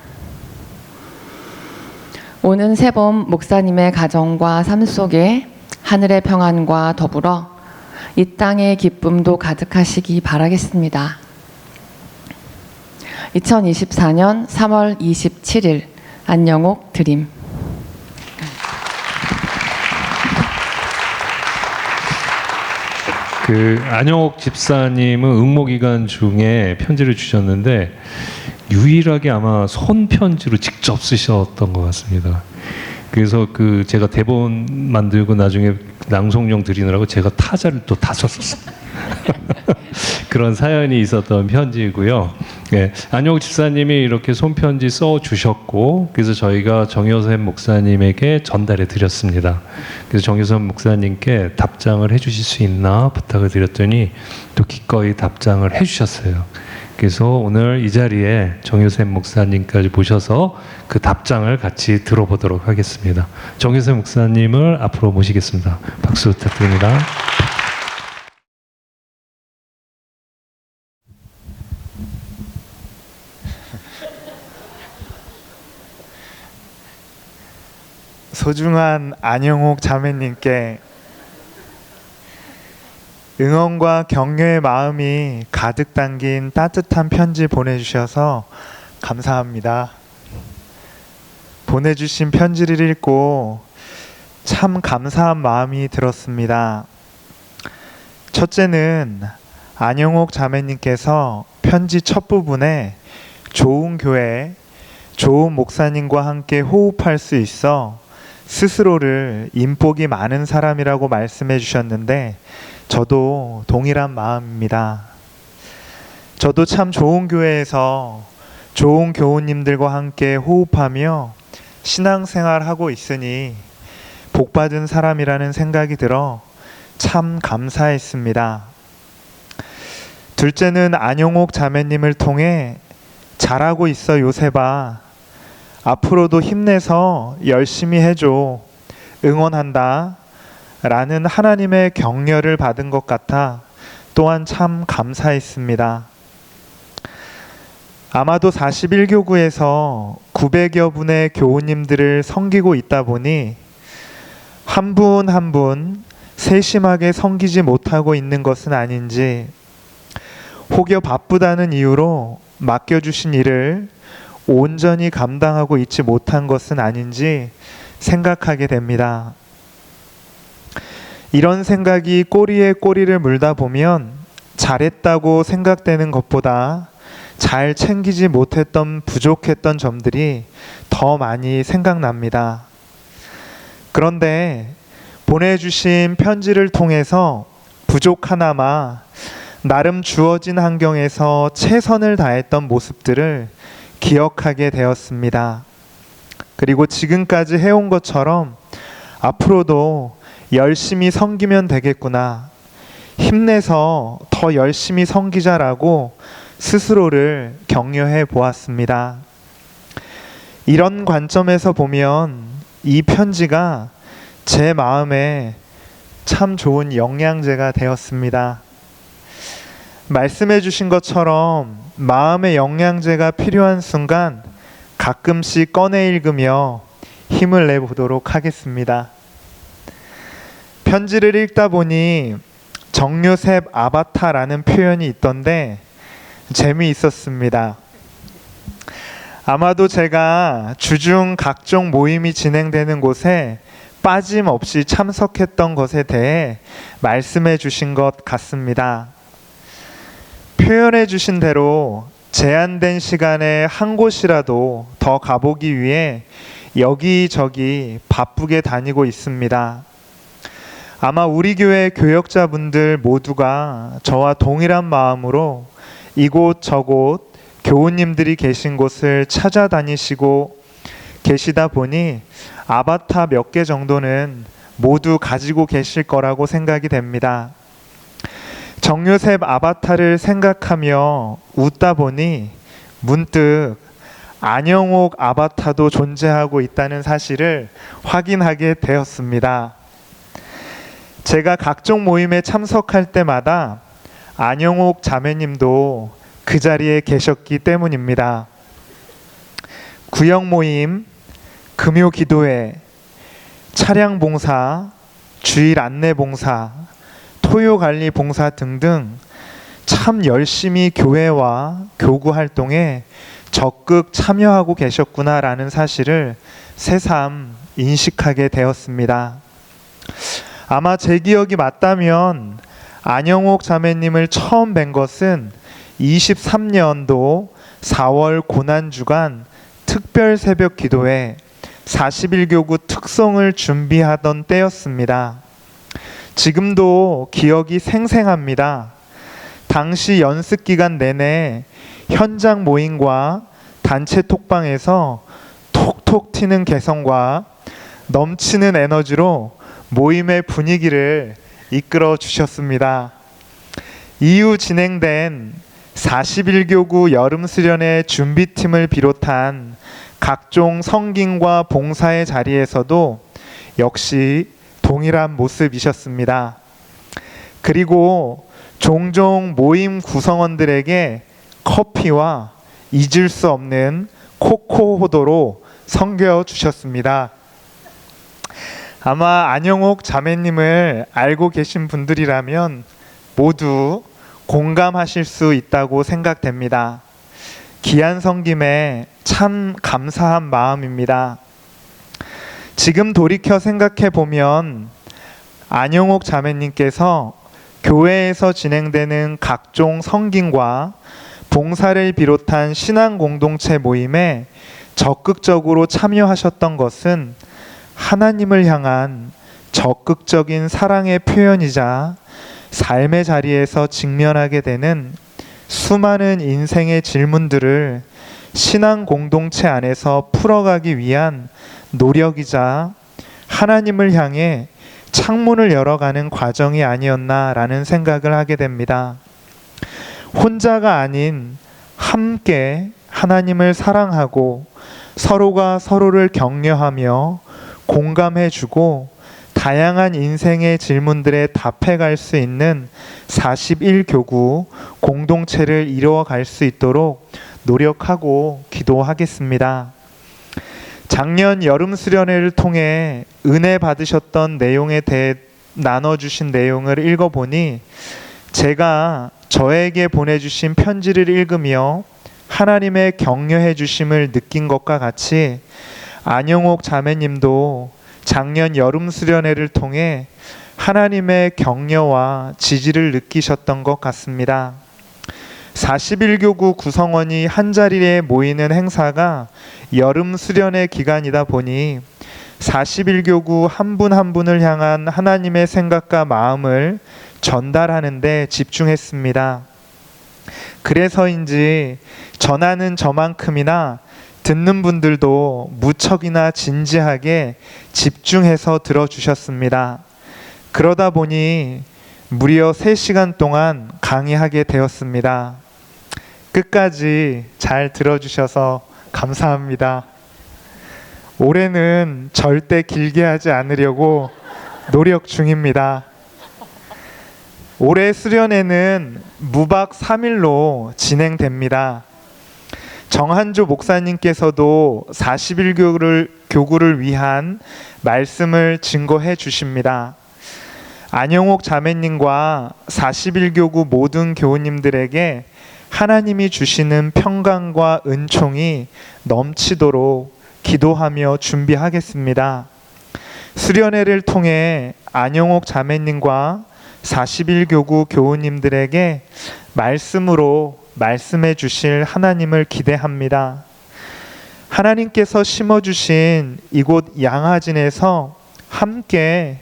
오는 새봄 목사님의 가정과 삶 속에 하늘의 평안과 더불어 이 땅의 기쁨도 가득하시기 바라겠습니다. 2024년 3월 27일 안영옥 드림.
안영옥 집사님은 응모 기간 중에 편지를 주셨는데 유일하게 아마 손 편지로 직접 쓰셨던 것 같습니다. 그래서 제가 대본 만들고 나중에 낭송용 드리느라고 제가 타자를 또 다 썼었어요. 그런 사연이 있었던 편지고요. 네, 안영옥 집사님이 이렇게 손편지 써 주셨고, 그래서 저희가 정효셉 목사님에게 전달해 드렸습니다. 그래서 정효셉 목사님께 답장을 해주실 수 있나 부탁을 드렸더니 또 기꺼이 답장을 해주셨어요. 그래서 오늘 이 자리에 정효셉 목사님까지 모셔서 그 답장을 같이 들어보도록 하겠습니다. 정효셉 목사님을 앞으로 모시겠습니다. 박수 부탁드립니다.
소중한 안영옥 자매님께 응원과 격려의 마음이 가득 담긴 따뜻한 편지 보내주셔서 감사합니다. 보내주신 편지를 읽고 참 감사한 마음이 들었습니다. 첫째는 안영옥 자매님께서 편지 첫 부분에 좋은 교회, 좋은 목사님과 함께 호흡할 수 있어 스스로를 인복이 많은 사람이라고 말씀해 주셨는데 저도 동일한 마음입니다. 저도 참 좋은 교회에서 좋은 교우님들과 함께 호흡하며 신앙생활하고 있으니 복받은 사람이라는 생각이 들어 참 감사했습니다. 둘째는 안영옥 자매님을 통해 잘하고 있어 요셉아, 앞으로도 힘내서 열심히 해줘, 응원한다 라는 하나님의 격려를 받은 것 같아 또한 참 감사했습니다. 아마도 41교구에서 900여 분의 교우님들을 섬기고 있다 보니 한 분 한 분 세심하게 섬기지 못하고 있는 것은 아닌지, 혹여 바쁘다는 이유로 맡겨주신 일을 온전히 감당하고 있지 못한 것은 아닌지 생각하게 됩니다. 이런 생각이 꼬리에 꼬리를 물다 보면 잘했다고 생각되는 것보다 잘 챙기지 못했던 부족했던 점들이 더 많이 생각납니다. 그런데 보내주신 편지를 통해서 부족하나마 나름 주어진 환경에서 최선을 다했던 모습들을 기억하게 되었습니다. 그리고 지금까지 해온 것처럼 앞으로도 열심히 섬기면 되겠구나, 힘내서 더 열심히 섬기자라고 스스로를 격려해 보았습니다. 이런 관점에서 보면 이 편지가 제 마음에 참 좋은 영양제가 되었습니다. 말씀해 주신 것처럼 마음의 영양제가 필요한 순간 가끔씩 꺼내 읽으며 힘을 내보도록 하겠습니다. 편지를 읽다 보니 정요셉 아바타라는 표현이 있던데 재미있었습니다. 아마도 제가 주중 각종 모임이 진행되는 곳에 빠짐없이 참석했던 것에 대해 말씀해 주신 것 같습니다. 표현해 주신 대로 제한된 시간에 한 곳이라도 더 가보기 위해 여기저기 바쁘게 다니고 있습니다. 아마 우리 교회 교역자분들 모두가 저와 동일한 마음으로 이곳 저곳 교우님들이 계신 곳을 찾아다니시고 계시다 보니 아바타 몇 개 정도는 모두 가지고 계실 거라고 생각이 됩니다. 정요셉 아바타를 생각하며 웃다 보니 문득 안영옥 아바타도 존재하고 있다는 사실을 확인하게 되었습니다. 제가 각종 모임에 참석할 때마다 안영옥 자매님도 그 자리에 계셨기 때문입니다. 구역 모임, 금요 기도회, 차량 봉사, 주일 안내 봉사, 토요 관리 봉사 등등 참 열심히 교회와 교구 활동에 적극 참여하고 계셨구나라는 사실을 새삼 인식하게 되었습니다. 아마 제 기억이 맞다면 안영옥 자매님을 처음 뵌 것은 23년도 4월 고난주간 특별 새벽 기도회 41교구 특송을 준비하던 때였습니다. 지금도 기억이 생생합니다. 당시 연습 기간 내내 현장 모임과 단체 톡방에서 톡톡 튀는 개성과 넘치는 에너지로 모임의 분위기를 이끌어 주셨습니다. 이후 진행된 41교구 여름수련회 준비팀을 비롯한 각종 성김과 봉사의 자리에서도 역시 동일한 모습이셨습니다. 그리고 종종 모임 구성원들에게 커피와 잊을 수 없는 코코호도로 섬겨주셨습니다. 아마 안영옥 자매님을 알고 계신 분들이라면 모두 공감하실 수 있다고 생각됩니다. 귀한 섬김에 참 감사한 마음입니다. 지금 돌이켜 생각해 보면 안영옥 자매님께서 교회에서 진행되는 각종 섬김과 봉사를 비롯한 신앙 공동체 모임에 적극적으로 참여하셨던 것은 하나님을 향한 적극적인 사랑의 표현이자 삶의 자리에서 직면하게 되는 수많은 인생의 질문들을 신앙 공동체 안에서 풀어가기 위한 노력이자 하나님을 향해 창문을 열어가는 과정이 아니었나라는 생각을 하게 됩니다. 혼자가 아닌 함께 하나님을 사랑하고 서로가 서로를 격려하며 공감해주고 다양한 인생의 질문들에 답해갈 수 있는 41교구 공동체를 이루어갈 수 있도록 노력하고 기도하겠습니다. 작년 여름 수련회를 통해 은혜 받으셨던 내용에 대해 나눠주신 내용을 읽어보니 제가 저에게 보내주신 편지를 읽으며 하나님의 격려해 주심을 느낀 것과 같이 안영옥 자매님도 작년 여름 수련회를 통해 하나님의 격려와 지지를 느끼셨던 것 같습니다. 41교구 구성원이 한자리에 모이는 행사가 여름 수련회 기간이다 보니 41교구 한 분 한 분을 향한 하나님의 생각과 마음을 전달하는 데 집중했습니다. 그래서인지 전하는 저만큼이나 듣는 분들도 무척이나 진지하게 집중해서 들어주셨습니다. 그러다 보니 무려 3시간 동안 강의하게 되었습니다. 끝까지 잘 들어주셔서 감사합니다. 올해는 절대 길게 하지 않으려고 노력 중입니다. 올해 수련회는 무박 3일로 진행됩니다. 정한조 목사님께서도 41교구를 위한 말씀을 증거해 주십니다. 안영옥 자매님과 41교구 모든 교우님들에게 하나님이 주시는 평강과 은총이 넘치도록 기도하며 준비하겠습니다. 수련회를 통해 안영옥 자매님과 41교구 교우님들에게 말씀으로 말씀해 주실 하나님을 기대합니다. 하나님께서 심어주신 이곳 양화진에서 함께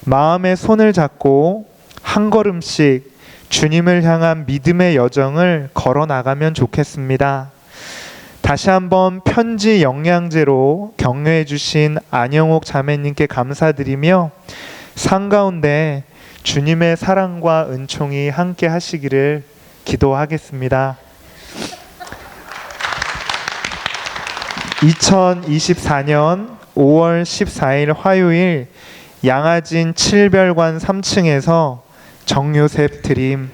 마음의 손을 잡고 한 걸음씩 주님을 향한 믿음의 여정을 걸어 나가면 좋겠습니다. 다시 한번 편지 영양제로 격려해 주신 안영옥 자매님께 감사드리며 상 가운데 주님의 사랑과 은총이 함께 하시기를 기도하겠습니다. 2024년 5월 14일 화요일 양화진 7별관 3층에서 정요셉 드림.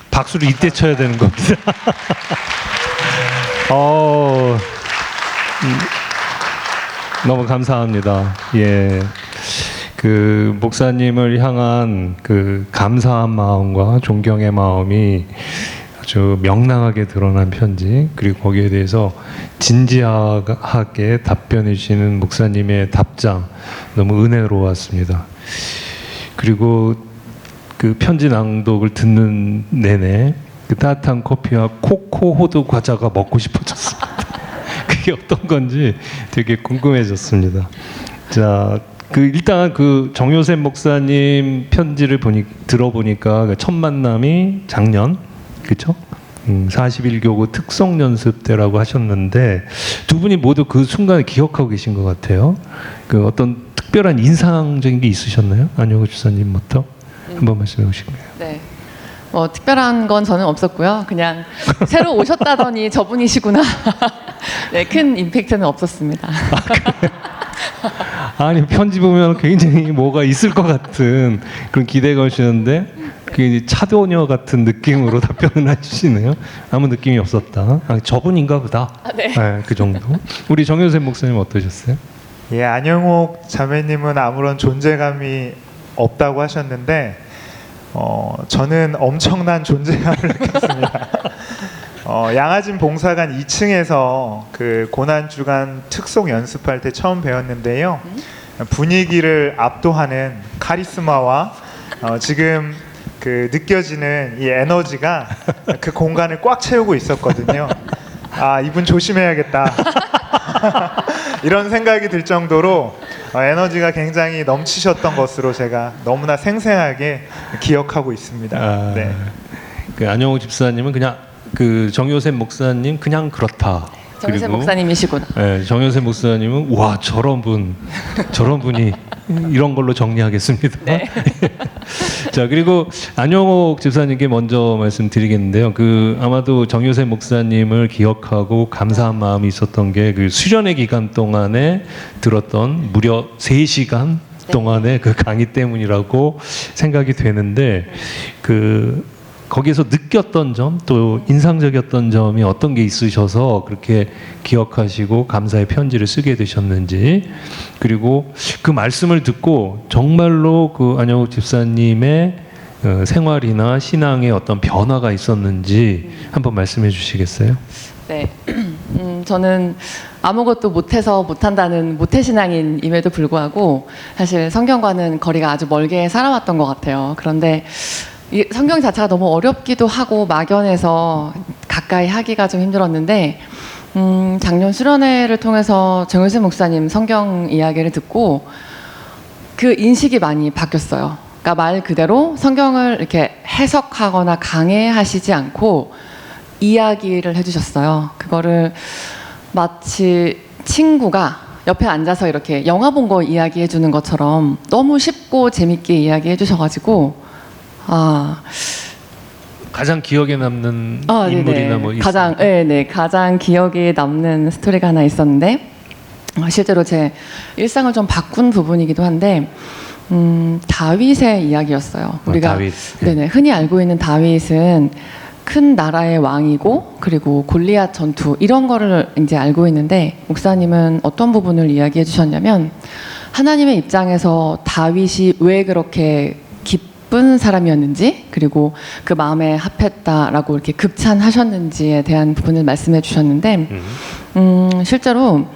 박수를 이때 쳐야 되는 겁니다. 너무 감사합니다. 예, 그 목사님을 향한 그 감사한 마음과 존경의 마음이 아주 명랑하게 드러난 편지, 그리고 거기에 대해서 진지하게 답변해 주시는 목사님의 답장 너무 은혜로웠습니다. 그리고 그 편지 낭독을 듣는 내내 그 따뜻한 커피와 코코 호두 과자가 먹고 싶어졌습니다. 그게 어떤 건지 되게 궁금해졌습니다. 자, 그 일단 그 정요셉 목사님 편지를 들어보니까 그 첫 만남이 작년, 그렇죠? 41교구 특성 연습 때라고 하셨는데 두 분이 모두 그 순간을 기억하고 계신 것 같아요. 그 어떤 특별한 인상적인 게 있으셨나요? 안영옥 집사님부터 한번 말씀해 보실까요?
네. 특별한 건 저는 없었고요. 그냥 새로 오셨다더니 저분이시구나. 네, 큰 임팩트는 없었습니다.
아니 편지 보면 굉장히 뭐가 있을 것 같은 그런 기대가 오시는데 그 차도녀 같은 느낌으로 답변을 해주시네요. 아무 느낌이 없었다. 저분인가 보다.
네.
네, 그 정도. 우리 정효셉 목사님 어떠셨어요?
예, 안영옥 자매님은 아무런 존재감이 없다고 하셨는데 저는 엄청난 존재감을 느꼈습니다. 양화진 봉사관 2층에서 그 고난주간 특송 연습할 때 처음 배웠는데요. 분위기를 압도하는 카리스마와 지금 그 느껴지는 이 에너지가 그 공간을 꽉 채우고 있었거든요. 아, 이분 조심해야겠다. 이런 생각이 들 정도로 에너지가 굉장히 넘치셨던 것으로 제가 너무나 생생하게 기억하고 있습니다. 네.
그 안영옥 집사님은 그냥 그 정요셉 목사님 그냥 그렇다.
정요셉 목사님이시구나.
네, 정요셉 목사님은 와 저런 분이 이런 걸로 정리하겠습니다.
네.
자, 그리고 안영옥 집사님께 먼저 말씀드리겠는데요. 그 아마도 정요셉 목사님을 기억하고 감사한 마음이 있었던 게 그 수련회 기간 동안에 들었던 무려 3시간 동안의 그 강의 때문이라고 생각이 되는데 그 거기에서 느꼈던 점 또 인상적이었던 점이 어떤 게 있으셔서 그렇게 기억하시고 감사의 편지를 쓰게 되셨는지, 그리고 그 말씀을 듣고 정말로 그 안영욱 집사님의 생활이나 신앙에 어떤 변화가 있었는지 한번 말씀해 주시겠어요?
네. 저는 아무것도 못해서 못한다는 모태신앙인임에도 불구하고 사실 성경과는 거리가 아주 멀게 살아왔던 것 같아요. 그런데 이 성경 자체가 너무 어렵기도 하고 막연해서 가까이 하기가 좀 힘들었는데 작년 수련회를 통해서 정효세 목사님 성경 이야기를 듣고 그 인식이 많이 바뀌었어요. 그러니까 말 그대로 성경을 이렇게 해석하거나 강해하시지 않고 이야기를 해주셨어요. 그거를 마치 친구가 옆에 앉아서 이렇게 영화 본 거 이야기해 주는 것처럼 너무 쉽고 재밌게 이야기해 주셔가지고
가장 기억에 남는
네네.
인물이나 뭐
가장 가장 기억에 남는 스토리가 하나 있었는데 실제로 제 일상을 좀 바꾼 부분이기도 한데 다윗의 이야기였어요. 우리가
다윗.
네네 흔히 알고 있는 다윗은 큰 나라의 왕이고 그리고 골리앗 전투 이런 거를 이제 알고 있는데 목사님은 어떤 부분을 이야기해 주셨냐면 하나님의 입장에서 다윗이 왜 그렇게 기쁜 사람이었는지 그리고 그 마음에 합했다라고 이렇게 극찬하셨는지에 대한 부분을 말씀해 주셨는데 실제로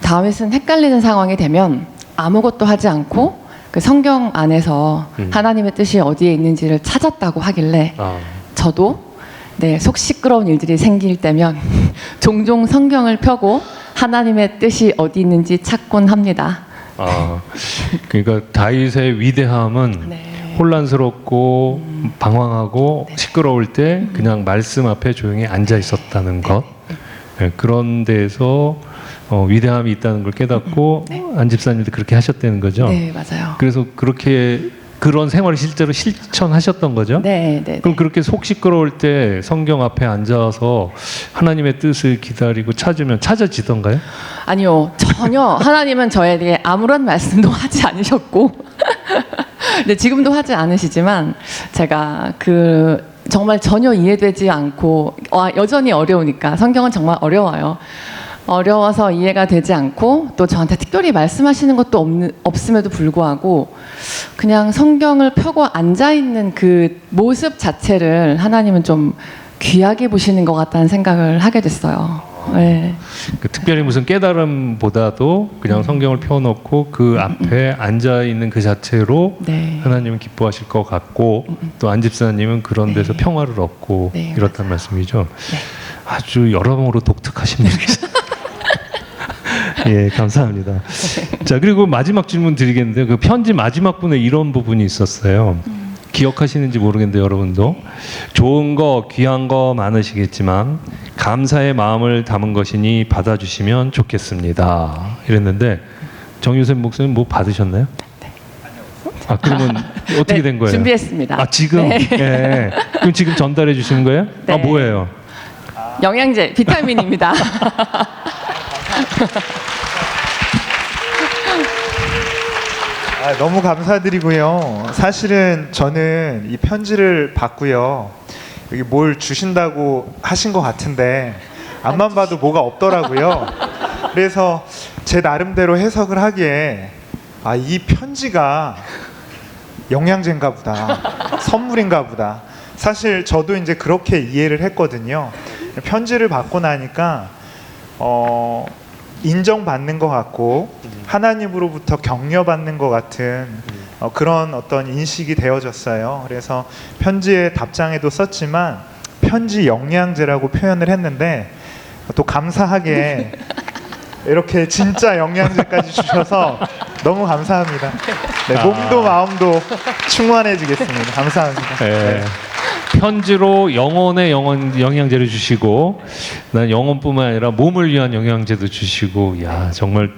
다윗은 헷갈리는 상황이 되면 아무것도 하지 않고 그 성경 안에서 하나님의 뜻이 어디에 있는지를 찾았다고 하길래 저도 속 시끄러운 일들이 생길 때면 종종 성경을 펴고 하나님의 뜻이 어디 있는지 찾곤 합니다.
그러니까 다윗의 위대함은 혼란스럽고 방황하고 시끄러울 때 그냥 말씀 앞에 조용히 앉아 있었다는 것. 그런 데에서 위대함이 있다는 걸 깨닫고 안 집사님도 그렇게 하셨다는 거죠.
네, 맞아요.
그래서 그런 생활을 실제로 실천하셨던 거죠.
네.
그럼 그렇게 속 시끄러울 때 성경 앞에 앉아서 하나님의 뜻을 기다리고 찾으면 찾아지던가요?
아니요, 전혀 하나님은 저에게 아무런 말씀도 하지 않으셨고 근데 지금도 하지 않으시지만 제가 정말 전혀 이해되지 않고 여전히 어려우니까 성경은 정말 어려워요. 어려워서 이해가 되지 않고 또 저한테 특별히 말씀하시는 것도 없음에도 불구하고 그냥 성경을 펴고 앉아있는 그 모습 자체를 하나님은 좀 귀하게 보시는 것 같다는 생각을 하게 됐어요. 네.
특별히 무슨 깨달음보다도 그냥 성경을 펴놓고 그 앞에 앉아있는 그 자체로 하나님은 기뻐하실 것 같고 또 안 집사님은 그런 데서 평화를 얻고 이렇단 말씀이죠. 아주 여러모로 독특하십니다. 예, 감사합니다. 자, 그리고 마지막 질문 드리겠는데 그 편지 마지막 분에 이런 부분이 있었어요. 기억하시는지 모르겠는데 여러분도 좋은 거 귀한 거 많으시겠지만 감사의 마음을 담은 것이니 받아주시면 좋겠습니다. 이랬는데 정유선 목사님 뭐 받으셨나요? 그러면 어떻게 된 거예요?
준비했습니다.
지금? 네. 그럼 지금 전달해 주시는 거예요?
네.
뭐예요?
영양제, 비타민입니다.
너무 감사드리고요. 사실은 저는 이 편지를 받고요. 여기 뭘 주신다고 하신 것 같은데 앞만 봐도 뭐가 없더라고요. 그래서 제 나름대로 해석을 하기에 이 편지가 영양제인가 보다. 선물인가 보다. 사실 저도 이제 그렇게 이해를 했거든요. 편지를 받고 나니까 인정받는 것 같고 하나님으로부터 격려받는 것 같은 그런 어떤 인식이 되어졌어요. 그래서 편지에 답장에도 썼지만 편지 영양제라고 표현을 했는데 또 감사하게 이렇게 진짜 영양제까지 주셔서 너무 감사합니다. 몸도 마음도 충만해지겠습니다. 감사합니다.
네. 편지로 영혼의 영양제를 주시고 난 영혼뿐만 아니라 몸을 위한 영양제도 주시고 정말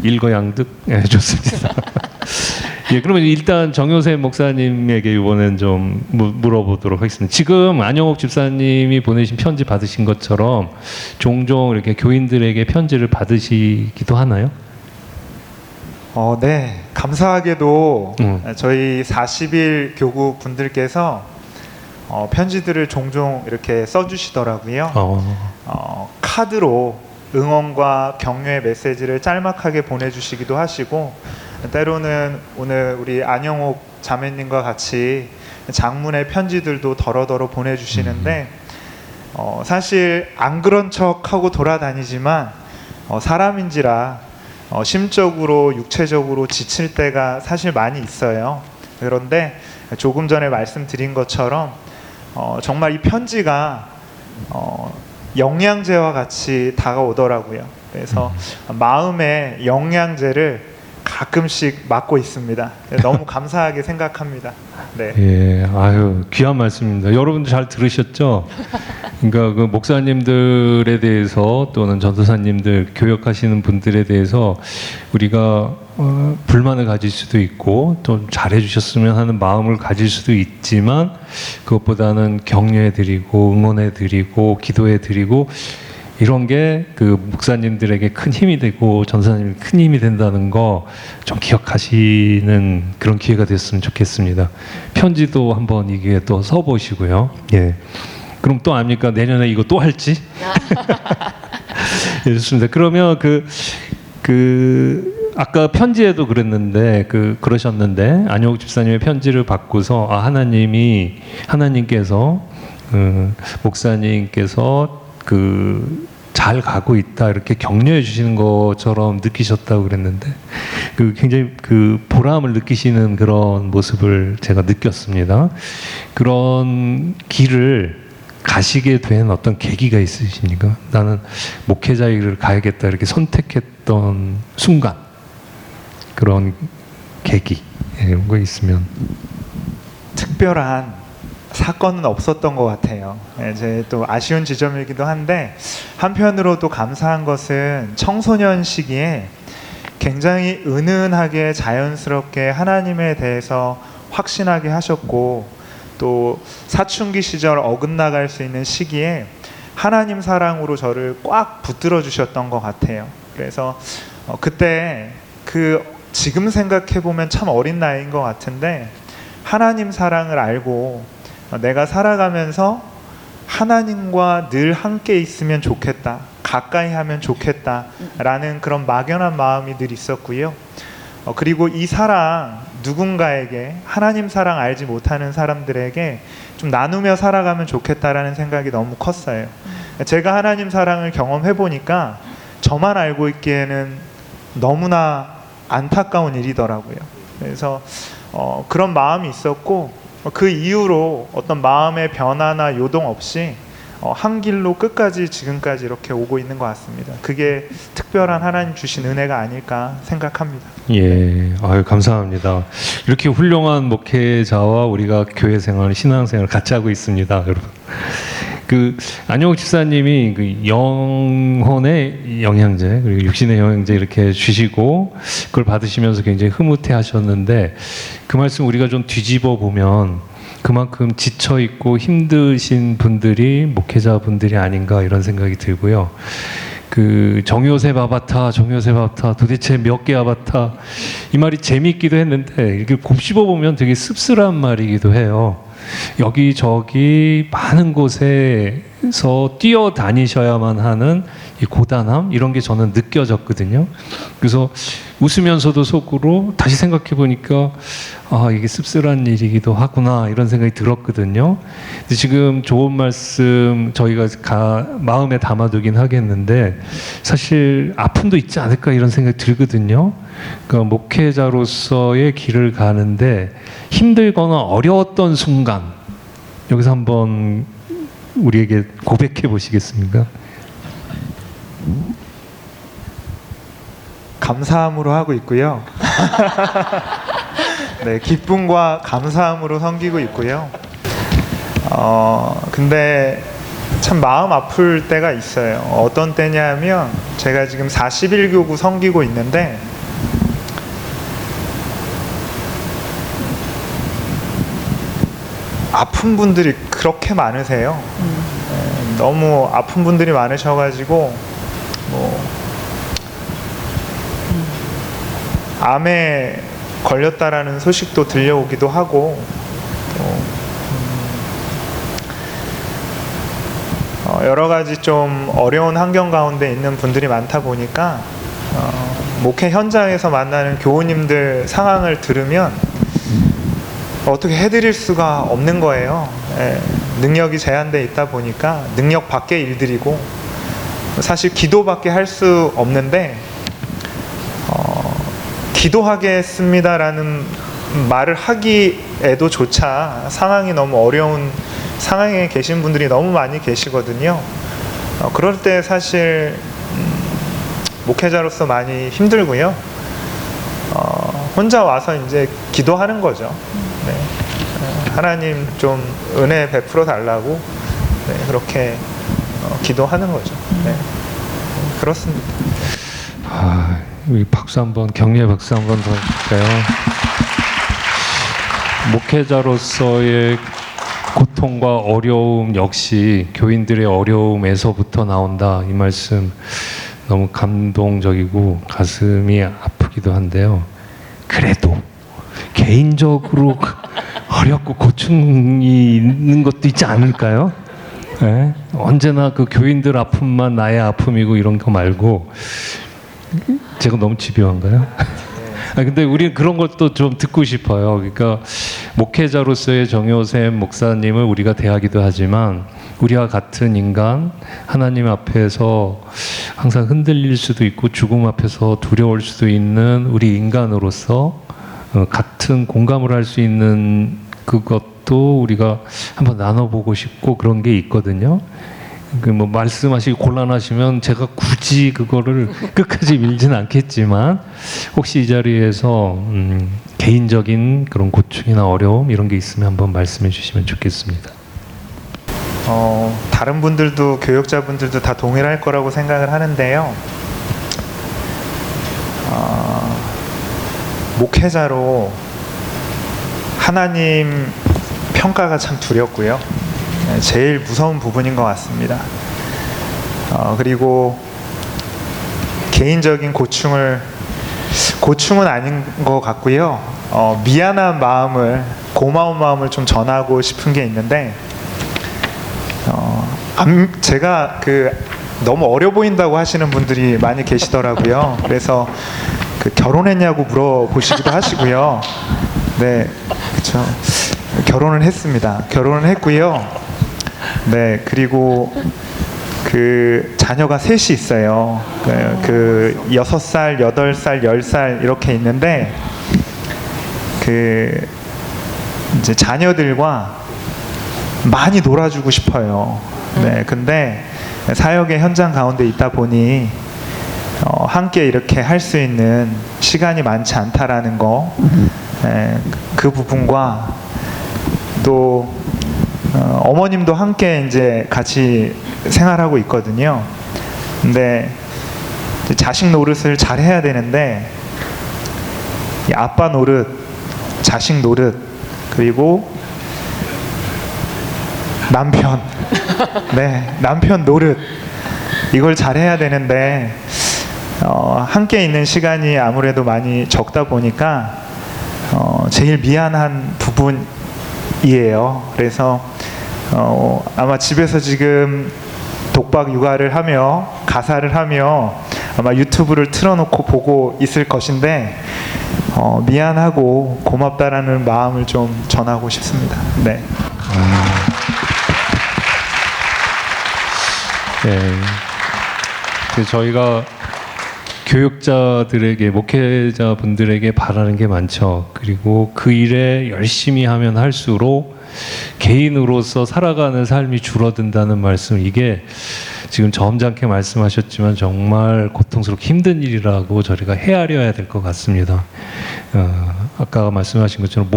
일거양득 좋습니다. 그러면 일단 정효세 목사님에게 이번엔 좀 물어보도록 하겠습니다. 지금 안영옥 집사님이 보내신 편지 받으신 것처럼 종종 이렇게 교인들에게 편지를 받으시기도 하나요?
네, 감사하게도
음.
저희 40일 교구 분들께서 편지들을 종종 이렇게 써주시더라고요. 카드로 응원과 격려의 메시지를 짤막하게 보내주시기도 하시고, 때로는 오늘 우리 안영옥 자매님과 같이 장문의 편지들도 더러더러 보내주시는데, 사실 안 그런 척하고 돌아다니지만 사람인지라 심적으로 육체적으로 지칠 때가 사실 많이 있어요. 그런데 조금 전에 말씀드린 것처럼 정말 이 편지가 영양제와 같이 다가오더라고요. 그래서 마음의 영양제를 가끔씩 맞고 있습니다. 너무 감사하게 생각합니다. 네.
예, 아유 귀한 말씀입니다. 여러분들 잘 들으셨죠? 그러니까 그 목사님들에 대해서 또는 전도사님들 교역하시는 분들에 대해서 우리가 불만을 가질 수도 있고 좀 잘해주셨으면 하는 마음을 가질 수도 있지만 그것보다는 격려해드리고 응원해드리고 기도해드리고 이런 게 그 목사님들에게 큰 힘이 되고 전사님이 큰 힘이 된다는 거 좀 기억하시는 그런 기회가 됐으면 좋겠습니다. 편지도 한번 이게 또 써보시고요. 예. 그럼 또 압니까? 내년에 이거 또 할지? 예, 좋습니다. 그러면 아까 편지에도 그랬는데 그러셨는데 안영욱 집사님의 편지를 받고서 하나님께서 목사님께서 잘 가고 있다 이렇게 격려해 주시는 것처럼 느끼셨다고 그랬는데 굉장히 보람을 느끼시는 그런 모습을 제가 느꼈습니다. 그런 길을 가시게 된 어떤 계기가 있으십니까? 나는 목회자의 길을 가야겠다 이렇게 선택했던 순간 그런 계기 이런 거 있으면.
특별한 사건은 없었던 것 같아요. 이제 또 아쉬운 지점이기도 한데 한편으로 또 감사한 것은 청소년 시기에 굉장히 은은하게 자연스럽게 하나님에 대해서 확신하게 하셨고 또 사춘기 시절 어긋나갈 수 있는 시기에 하나님 사랑으로 저를 꽉 붙들어 주셨던 것 같아요. 그래서 그때 지금 생각해 보면 참 어린 나이인 것 같은데 하나님 사랑을 알고 내가 살아가면서 하나님과 늘 함께 있으면 좋겠다, 가까이 하면 좋겠다라는 그런 막연한 마음이 늘 있었고요. 그리고 이 사랑 누군가에게 하나님 사랑 알지 못하는 사람들에게 좀 나누며 살아가면 좋겠다라는 생각이 너무 컸어요. 제가 하나님 사랑을 경험해 보니까 저만 알고 있기에는 너무나 안타까운 일이더라고요. 그래서 그런 마음이 있었고 그 이후로 어떤 마음의 변화나 요동 없이 한 길로 끝까지 지금까지 이렇게 오고 있는 것 같습니다. 그게 특별한 하나님 주신 은혜가 아닐까 생각합니다.
예, 아유 감사합니다. 이렇게 훌륭한 목회자와 우리가 교회 생활, 신앙 생활 같이 하고 있습니다, 여러분. 안영욱 집사님이 영혼의 영양제 그리고 육신의 영양제 이렇게 주시고 그걸 받으시면서 굉장히 흐뭇해하셨는데 그 말씀 우리가 좀 뒤집어 보면 그만큼 지쳐 있고 힘드신 분들이 목회자분들이 아닌가 이런 생각이 들고요. 정요셉 아바타 도대체 몇 개 아바타 이 말이 재미있기도 했는데 이렇게 곱씹어 보면 되게 씁쓸한 말이기도 해요. 여기저기 많은 곳에서 뛰어다니셔야만 하는 이 고단함 이런 게 저는 느껴졌거든요. 그래서 웃으면서도 속으로 다시 생각해 보니까 이게 씁쓸한 일이기도 하구나 이런 생각이 들었거든요. 근데 지금 좋은 말씀 저희가 마음에 담아두긴 하겠는데 사실 아픔도 있지 않을까 이런 생각이 들거든요. 그러니까 목회자로서의 길을 가는데 힘들거나 어려웠던 순간 여기서 한번 우리에게 고백해 보시겠습니까?
감사함으로 하고 있고요. 네, 기쁨과 감사함으로 섬기고 있고요. 근데 참 마음 아플 때가 있어요. 어떤 때냐면 제가 지금 41교구 섬기고 있는데 아픈 분들이 그렇게 많으세요. 너무 아픈 분들이 많으셔가지고 암에 걸렸다라는 소식도 들려오기도 하고 여러 가지 좀 어려운 환경 가운데 있는 분들이 많다 보니까 목회 현장에서 만나는 교우님들 상황을 들으면 어떻게 해드릴 수가 없는 거예요. 능력이 제한돼 있다 보니까 능력 밖의 일들이고 사실 기도밖에 할 수 없는데 기도하겠습니다라는 말을 하기에도 조차 상황이 너무 어려운 상황에 계신 분들이 너무 많이 계시거든요. 그럴 때 사실 목회자로서 많이 힘들고요. 혼자 와서 이제 기도하는 거죠. 네. 하나님 좀 은혜 베풀어 달라고 그렇게 기도하는 거죠. 네. 그렇습니다.
우리 박수 한번, 격려의 박수 한번 더 해줄까요? 목회자로서의 고통과 어려움 역시 교인들의 어려움에서부터 나온다. 이 말씀 너무 감동적이고 가슴이 아프기도 한데요. 그래도 개인적으로 어렵고 고충이 있는 것도 있지 않을까요? 네? 언제나 그 교인들 아픔만 나의 아픔이고 이런 거 말고, 제가 너무 집요한가요? 근데 우리는 그런 것도 좀 듣고 싶어요. 그러니까 목회자로서의 정효샘 목사님을 우리가 대하기도 하지만 우리와 같은 인간, 하나님 앞에서 항상 흔들릴 수도 있고 죽음 앞에서 두려울 수도 있는 우리 인간으로서 같은 공감을 할 수 있는 그것도 우리가 한번 나눠보고 싶고 그런 게 있거든요. 뭐 말씀하시기 곤란하시면 제가 굳이 그거를 끝까지 밀지는 않겠지만 혹시 이 자리에서 개인적인 그런 고충이나 어려움 이런 게 있으면 한번 말씀해 주시면 좋겠습니다.
다른 분들도 교역자분들도 다 동일할 거라고 생각을 하는데요. 목회자로 하나님 평가가 참 두렵고요. 제일 무서운 부분인 것 같습니다. 그리고 개인적인 고충은 아닌 것 같고요. 미안한 마음을, 고마운 마음을 좀 전하고 싶은 게 있는데, 제가 너무 어려 보인다고 하시는 분들이 많이 계시더라고요. 그래서 결혼했냐고 물어보시기도 하시고요. 네, 그렇죠. 결혼을 했습니다. 결혼을 했고요. 네, 그리고 자녀가 셋이 있어요. 6살, 8살, 10살 이렇게 있는데 이제 자녀들과 많이 놀아주고 싶어요. 네, 근데 사역의 현장 가운데 있다 보니 함께 이렇게 할 수 있는 시간이 많지 않다라는 거, 그 부분과 또 어머님도 함께 이제 같이 생활하고 있거든요. 근데 자식 노릇을 잘 해야 되는데 이 아빠 노릇, 자식 노릇, 그리고 남편, 네, 남편 노릇 이걸 잘 해야 되는데 함께 있는 시간이 아무래도 많이 적다 보니까 제일 미안한 부분이에요. 그래서 아마 집에서 지금 독박 육아를 하며 가사를 하며 아마 유튜브를 틀어놓고 보고 있을 것인데 미안하고 고맙다라는 마음을 좀 전하고 싶습니다. 네.
네. 저희가 교육자들에게, 목회자분들에게 바라는 게 많죠. 그리고 그 일에 열심히 하면 할수록 개인으로서 살아가는 삶이 줄어든다는 말씀, 이게 지금 점잖게 말씀하셨지만 정말 고통스럽고 힘든 일이라고 저희가 헤아려야 될 것 같습니다. 아까 말씀하신 것처럼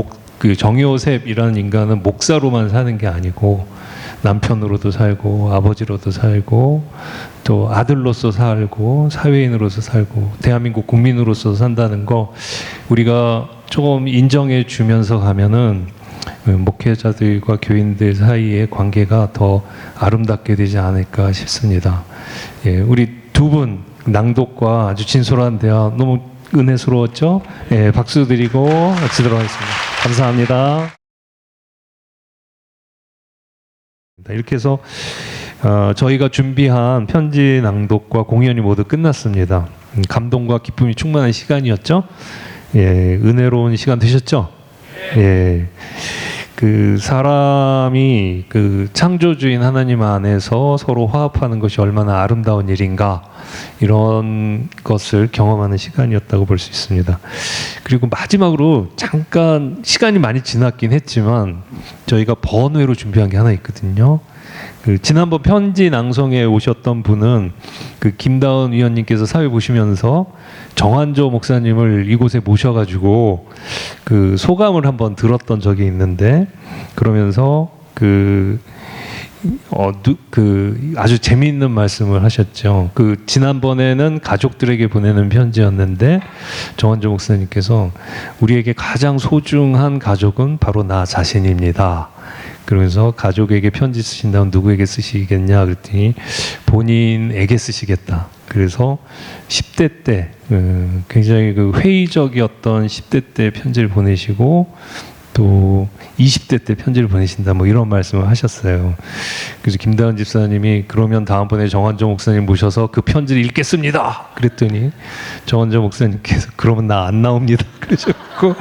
정요셉이라는 인간은 목사로만 사는 게 아니고 남편으로도 살고 아버지로도 살고 또 아들로서 살고 사회인으로서 살고 대한민국 국민으로서 산다는 거 우리가 조금 인정해 주면서 가면은 목회자들과 교인들 사이의 관계가 더 아름답게 되지 않을까 싶습니다. 예, 우리 두 분 낭독과 아주 진솔한 대화 너무 은혜스러웠죠? 예, 박수 드리고 마치도록 하겠습니다. 감사합니다. 이렇게 해서 저희가 준비한 편지 낭독과 공연이 모두 끝났습니다. 감동과 기쁨이 충만한 시간이었죠? 예, 은혜로운 시간 되셨죠? 예. 그 사람이 그 창조주인 하나님 안에서 서로 화합하는 것이 얼마나 아름다운 일인가, 이런 것을 경험하는 시간이었다고 볼 수 있습니다. 그리고 마지막으로 잠깐 시간이 많이 지났긴 했지만 저희가 번외로 준비한 게 하나 있거든요. 그 지난번 편지 낭송에 오셨던 분은 그 김다은 위원님께서 사회 보시면서 정한조 목사님을 이곳에 모셔가지고 그 소감을 한번 들었던 적이 있는데, 그러면서 그 아주 재미있는 말씀을 하셨죠. 그 지난번에는 가족들에게 보내는 편지였는데 정한조 목사님께서 우리에게 가장 소중한 가족은 바로 나 자신입니다. 그러면서 가족에게 편지 쓰신다면 누구에게 쓰시겠냐 그랬더니 본인에게 쓰시겠다. 그래서 10대 때 굉장히 그 회의적이었던 10대 때 편지를 보내시고 또 20대 때 편지를 보내신다, 뭐 이런 말씀을 하셨어요. 그래서 김다은 집사님이 그러면 다음번에 정한조 목사님 모셔서 그 편지를 읽겠습니다 그랬더니 정한조 목사님께서 그러면 나 안 나옵니다 그러셨고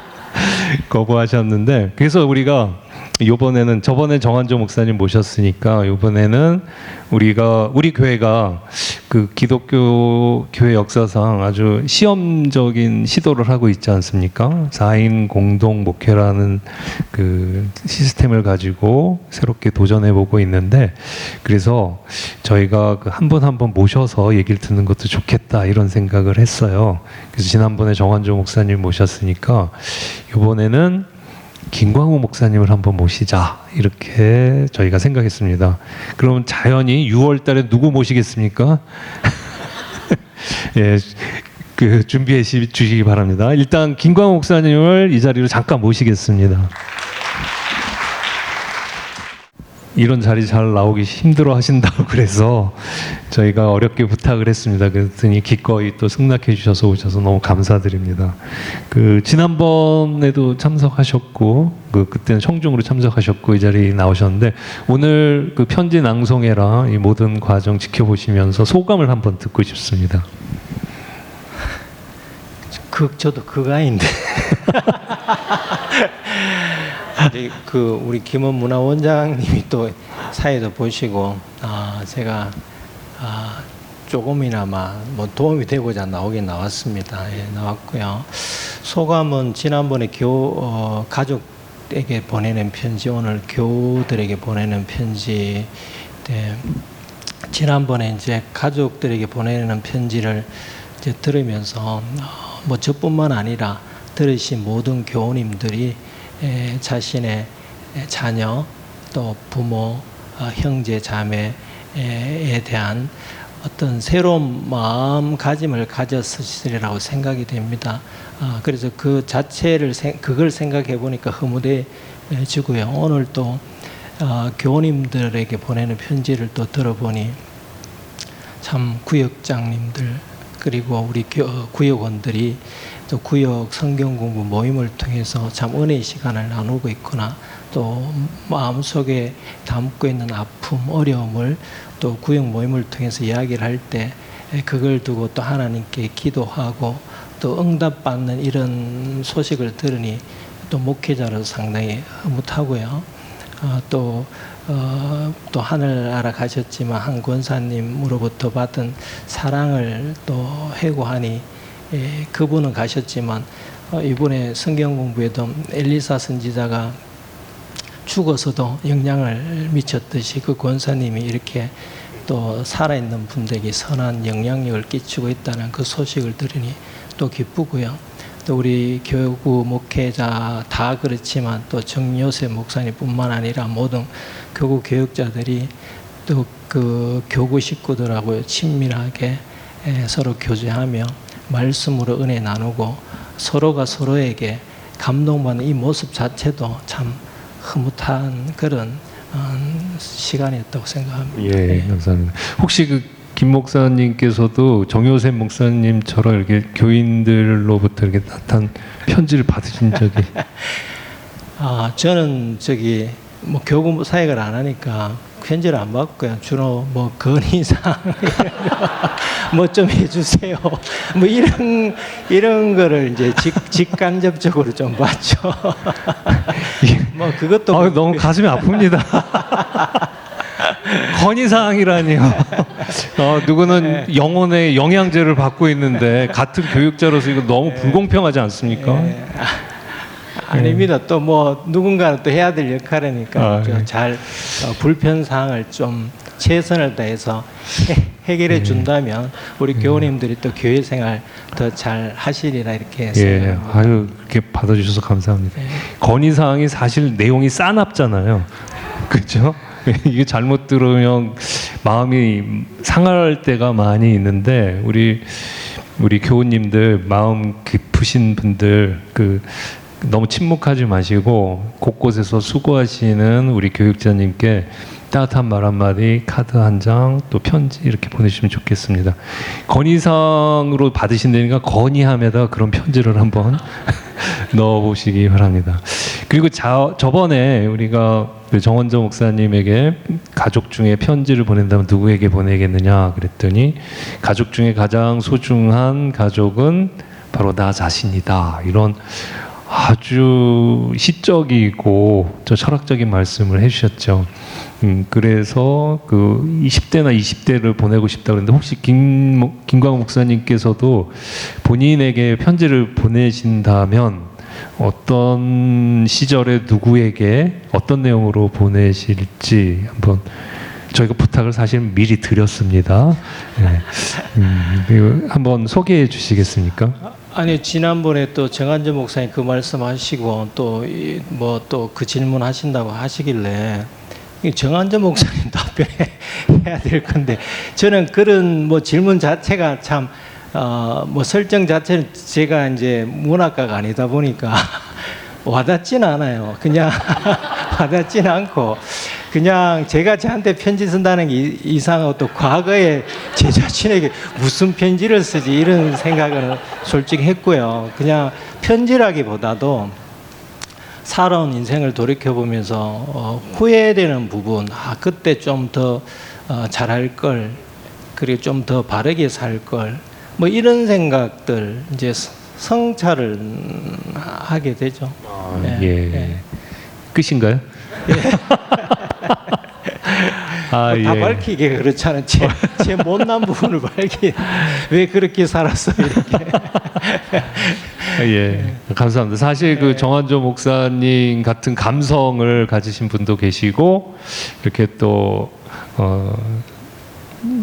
거부하셨는데, 그래서 우리가 이번에는, 저번에 정한조 목사님 모셨으니까 이번에는 우리 교회가 그 기독교 교회 역사상 아주 시험적인 시도를 하고 있지 않습니까? 4인 공동 목회라는 그 시스템을 가지고 새롭게 도전해 보고 있는데, 그래서 저희가 한 분 한 분 모셔서 얘기를 듣는 것도 좋겠다, 이런 생각을 했어요. 그래서 지난번에 정한조 목사님 모셨으니까 이번에는 김광호 목사님을 한번 모시자, 이렇게 저희가 생각했습니다. 그럼 자연히 6월 달에 누구 모시겠습니까? 예, 그 준비해 주시기 바랍니다. 일단 김광호 목사님을 이 자리로 잠깐 모시겠습니다. 이런 자리 잘 나오기 힘들어 하신다고 그래서 저희가 어렵게 부탁을 했습니다. 그랬더니 기꺼이 또 승낙해 주셔서 오셔서 너무 감사드립니다. 그 지난번에도 참석하셨고 그때는 청중으로 참석하셨고 이 자리에 나오셨는데, 오늘 그 편지 낭송회랑 이 모든 과정 지켜보시면서 소감을 한번 듣고 싶습니다.
저도 그가인데 그 우리 김원 문화원장님이 또 사회도 보시고 제가 조금이나마 뭐 도움이 되고자 나오긴 나왔습니다. 예, 나왔고요. 소감은 지난번에 가족에게 보내는 편지, 오늘 교우들에게 보내는 편지. 네. 지난번에 이제 가족들에게 보내는 편지를 이제 들으면서 뭐 저뿐만 아니라 들으신 모든 교우님들이 자신의 자녀, 또 부모, 형제, 자매에 대한 어떤 새로운 마음가짐을 가졌으리라고 생각이 됩니다. 그래서 그 자체를 그걸 생각해 보니까 흐뭇해지고요. 오늘 또 교우님들에게 보내는 편지를 또 들어보니 참 구역장님들, 그리고 우리 구역원들이 또 구역 성경 공부 모임을 통해서 참 은혜의 시간을 나누고 있구나, 또 마음속에 담고 있는 아픔, 어려움을 또 구역 모임을 통해서 이야기를 할 때 그걸 두고 또 하나님께 기도하고 또 응답받는 이런 소식을 들으니 또 목회자로서 상당히 흐뭇하고요. 또 하늘나라 가셨지만 한 권사님으로부터 받은 사랑을 또 회고하니 그분은 가셨지만 이번에 성경 공부에도 엘리사 선지자가 죽어서도 영향을 미쳤듯이 그 권사님이 이렇게 또 살아있는 분들에게 선한 영향력을 끼치고 있다는 그 소식을 들으니 또 기쁘고요. 또 우리 교구 목회자 다 그렇지만 또 정요셉 목사님뿐만 아니라 모든 교구 교육자들이 또 그 교구 식구들하고 친밀하게 서로 교제하며 말씀으로 은혜 나누고 서로가 서로에게 감동받는 이 모습 자체도 참 흐뭇한 그런 시간이었다고 생각합니다.
예, 감사합니다. 혹시 김 목사님께서도 정효샘 목사님처럼 이렇게 교인들로부터 이렇게 따뜻한 편지를 받으신 적이
저는 뭐 교구 사역을 안 하니까 편지를 안 받고요. 주로 뭐 건의사항 뭐 좀 해주세요. 뭐 이런 거를 이제 직간접적으로 좀 받죠. 뭐 그것도
너무 가슴이 아픕니다. 건의사항이라니요. 누구는 영혼의 영양제를 받고 있는데 같은 교육자로서 이거 너무 불공평하지 않습니까?
아닙니다. 또 뭐 누군가는 또 해야 될 역할이니까 잘 불편 사항을 좀 최선을 다해서 해결해 준다면 우리 교우님들이 또 교회 생활 더 잘 하시리라 이렇게 생각합니다.
그렇게 받아주셔서 감사합니다. 건의사항이 사실 내용이 싸납잖아요. 그렇죠? 이게 잘못 들으면 마음이 상할 때가 많이 있는데 우리 교우님들 마음 깊으신 분들 너무 침묵하지 마시고 곳곳에서 수고하시는 우리 교육자님께 따뜻한 말 한마디, 카드 한 장, 또 편지 이렇게 보내주시면 좋겠습니다. 건의사항으로 받으신다니까 건의함에다 그런 편지를 한번 넣어보시기 바랍니다. 그리고 저번에 우리가 정원조 목사님에게 가족 중에 편지를 보낸다면 누구에게 보내겠느냐 그랬더니 가족 중에 가장 소중한 가족은 바로 나 자신이다. 이런 아주 시적이고 철학적인 말씀을 해주셨죠. 그래서 20대나 20대를 보내고 싶다 그랬는데 혹시 김광 목사님께서도 본인에게 편지를 보내신다면 어떤 시절에 누구에게 어떤 내용으로 보내실지 한번 저희가 부탁을 사실 미리 드렸습니다. 한번 소개해 주시겠습니까?
아니 지난번에 또 정한재 목사님 그 말씀하시고 또 그 질문 하신다고 하시길래 정한재 목사님 답변해야 될 건데 저는 그런 뭐 질문 자체가 참 뭐 설정 자체는 제가 이제 문학가가 아니다 보니까 와닿지는 않아요. 그냥 와닿지는 않고 그냥 제가 저한테 편지 쓴다는 게 이상하고 또 과거에 제 자신에게 무슨 편지를 쓰지 이런 생각은 솔직히 했고요. 그냥 편지라기보다도 살아온 인생을 돌이켜보면서 후회되는 부분, 그때 좀 더 잘할 걸, 그리고 좀 더 바르게 살 걸, 뭐 이런 생각들 이제 성찰을 하게 되죠.
끝인가요?
다 밝히게 그렇잖아요. 제 못난 부분을 왜 그렇게 살았어 이렇게.
감사합니다. 사실 정한조 목사님 같은 감성을 가지신 분도 계시고 이렇게 또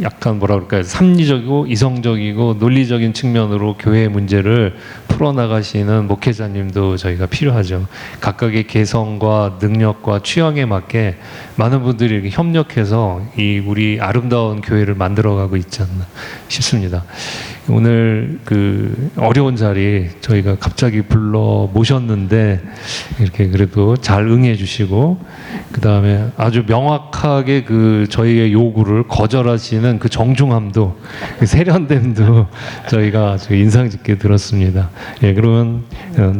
약간 뭐라 그럴까요? 합리적이고 이성적이고 논리적인 측면으로 교회의 문제를 풀어나가시는 목회자님도 저희가 필요하죠. 각각의 개성과 능력과 취향에 맞게 많은 분들이 이렇게 협력해서 우리 아름다운 교회를 만들어가고 있지 않나 싶습니다. 오늘 어려운 자리 저희가 갑자기 불러 모셨는데 이렇게 그래도 잘 응해 주시고 그 다음에 아주 명확하게 저희의 요구를 거절하시는 그 정중함도 세련됨도 저희가 아주 인상 깊게 들었습니다. 그러면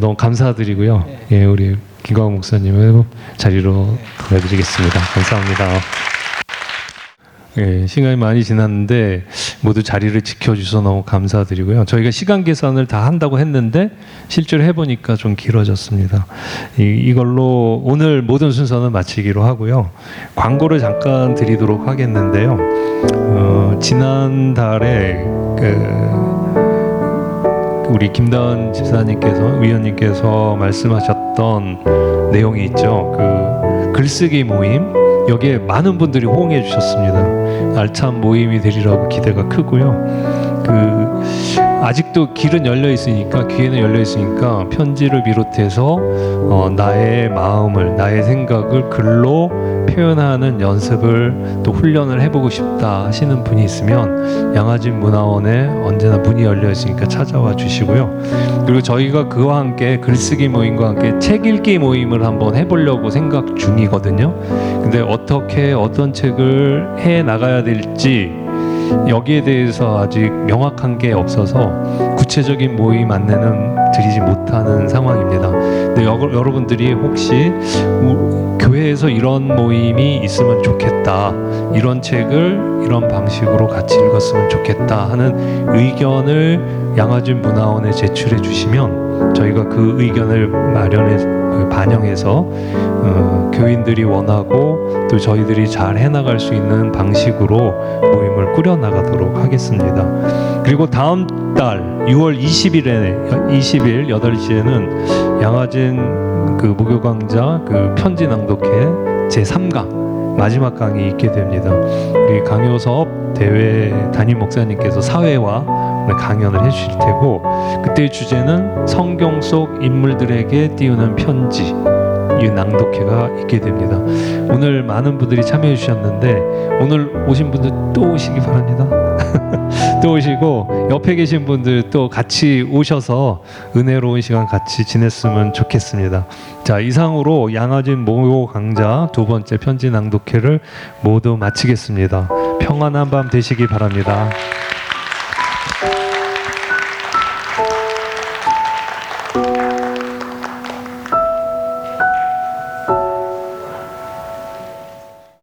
너무 감사드리고요. 우리 김광 목사님을 자리로 보내드리겠습니다. 감사합니다. 시간이 많이 지났는데 모두 자리를 지켜주셔서 너무 감사드리고요. 저희가 시간 계산을 다 한다고 했는데 실제로 해보니까 좀 길어졌습니다. 이걸로 오늘 모든 순서는 마치기로 하고요. 광고를 잠깐 드리도록 하겠는데요. 지난달에 우리 김다은 집사님께서 위원님께서 말씀하셨던 내용이 있죠. 글쓰기 모임 여기에 많은 분들이 호응해 주셨습니다. 알찬 모임이 되리라고 기대가 크고요. 아직도 길은 열려 있으니까 귀에는 열려 있으니까 편지를 비롯해서 나의 마음을 나의 생각을 글로 표현하는 연습을 또 훈련을 해보고 싶다 하시는 분이 있으면 양화진 문화원에 언제나 문이 열려 있으니까 찾아와 주시고요. 그리고 저희가 그와 함께 글쓰기 모임과 함께 책 읽기 모임을 한번 해보려고 생각 중이거든요. 근데 어떤 책을 해 나가야 될지 여기에 대해서 아직 명확한 게 없어서 구체적인 모임 안내는 드리지 못하는 상황입니다. 근데 여러분들이 혹시 교회에서 이런 모임이 있으면 좋겠다, 이런 책을 이런 방식으로 같이 읽었으면 좋겠다 하는 의견을 양화진 문화원에 제출해 주시면 저희가 그 의견을 반영해서 교인들이 원하고 또 저희들이 잘 해나갈 수 있는 방식으로 모임을 꾸려나가도록 하겠습니다. 그리고 다음 달 6월 20일 8시에는 양화진 그 무교 강좌 그 편지 낭독회 제3강 마지막 강의 있게 됩니다. 우리 강효섭 대회 담임 목사님께서 사회와 강연을 해주실 테고, 그때 주제는 성경 속 인물들에게 띄우는 편지, 이 낭독회가 있게 됩니다. 오늘 많은 분들이 참여해 주셨는데 오늘 오신 분들 또 오시기 바랍니다. 또 오시고 옆에 계신 분들 또 같이 오셔서 은혜로운 시간 같이 지냈으면 좋겠습니다. 자, 이상으로 양화진 모교 강좌 두 번째 편지 낭독회를 모두 마치겠습니다. 평안한 밤 되시기 바랍니다.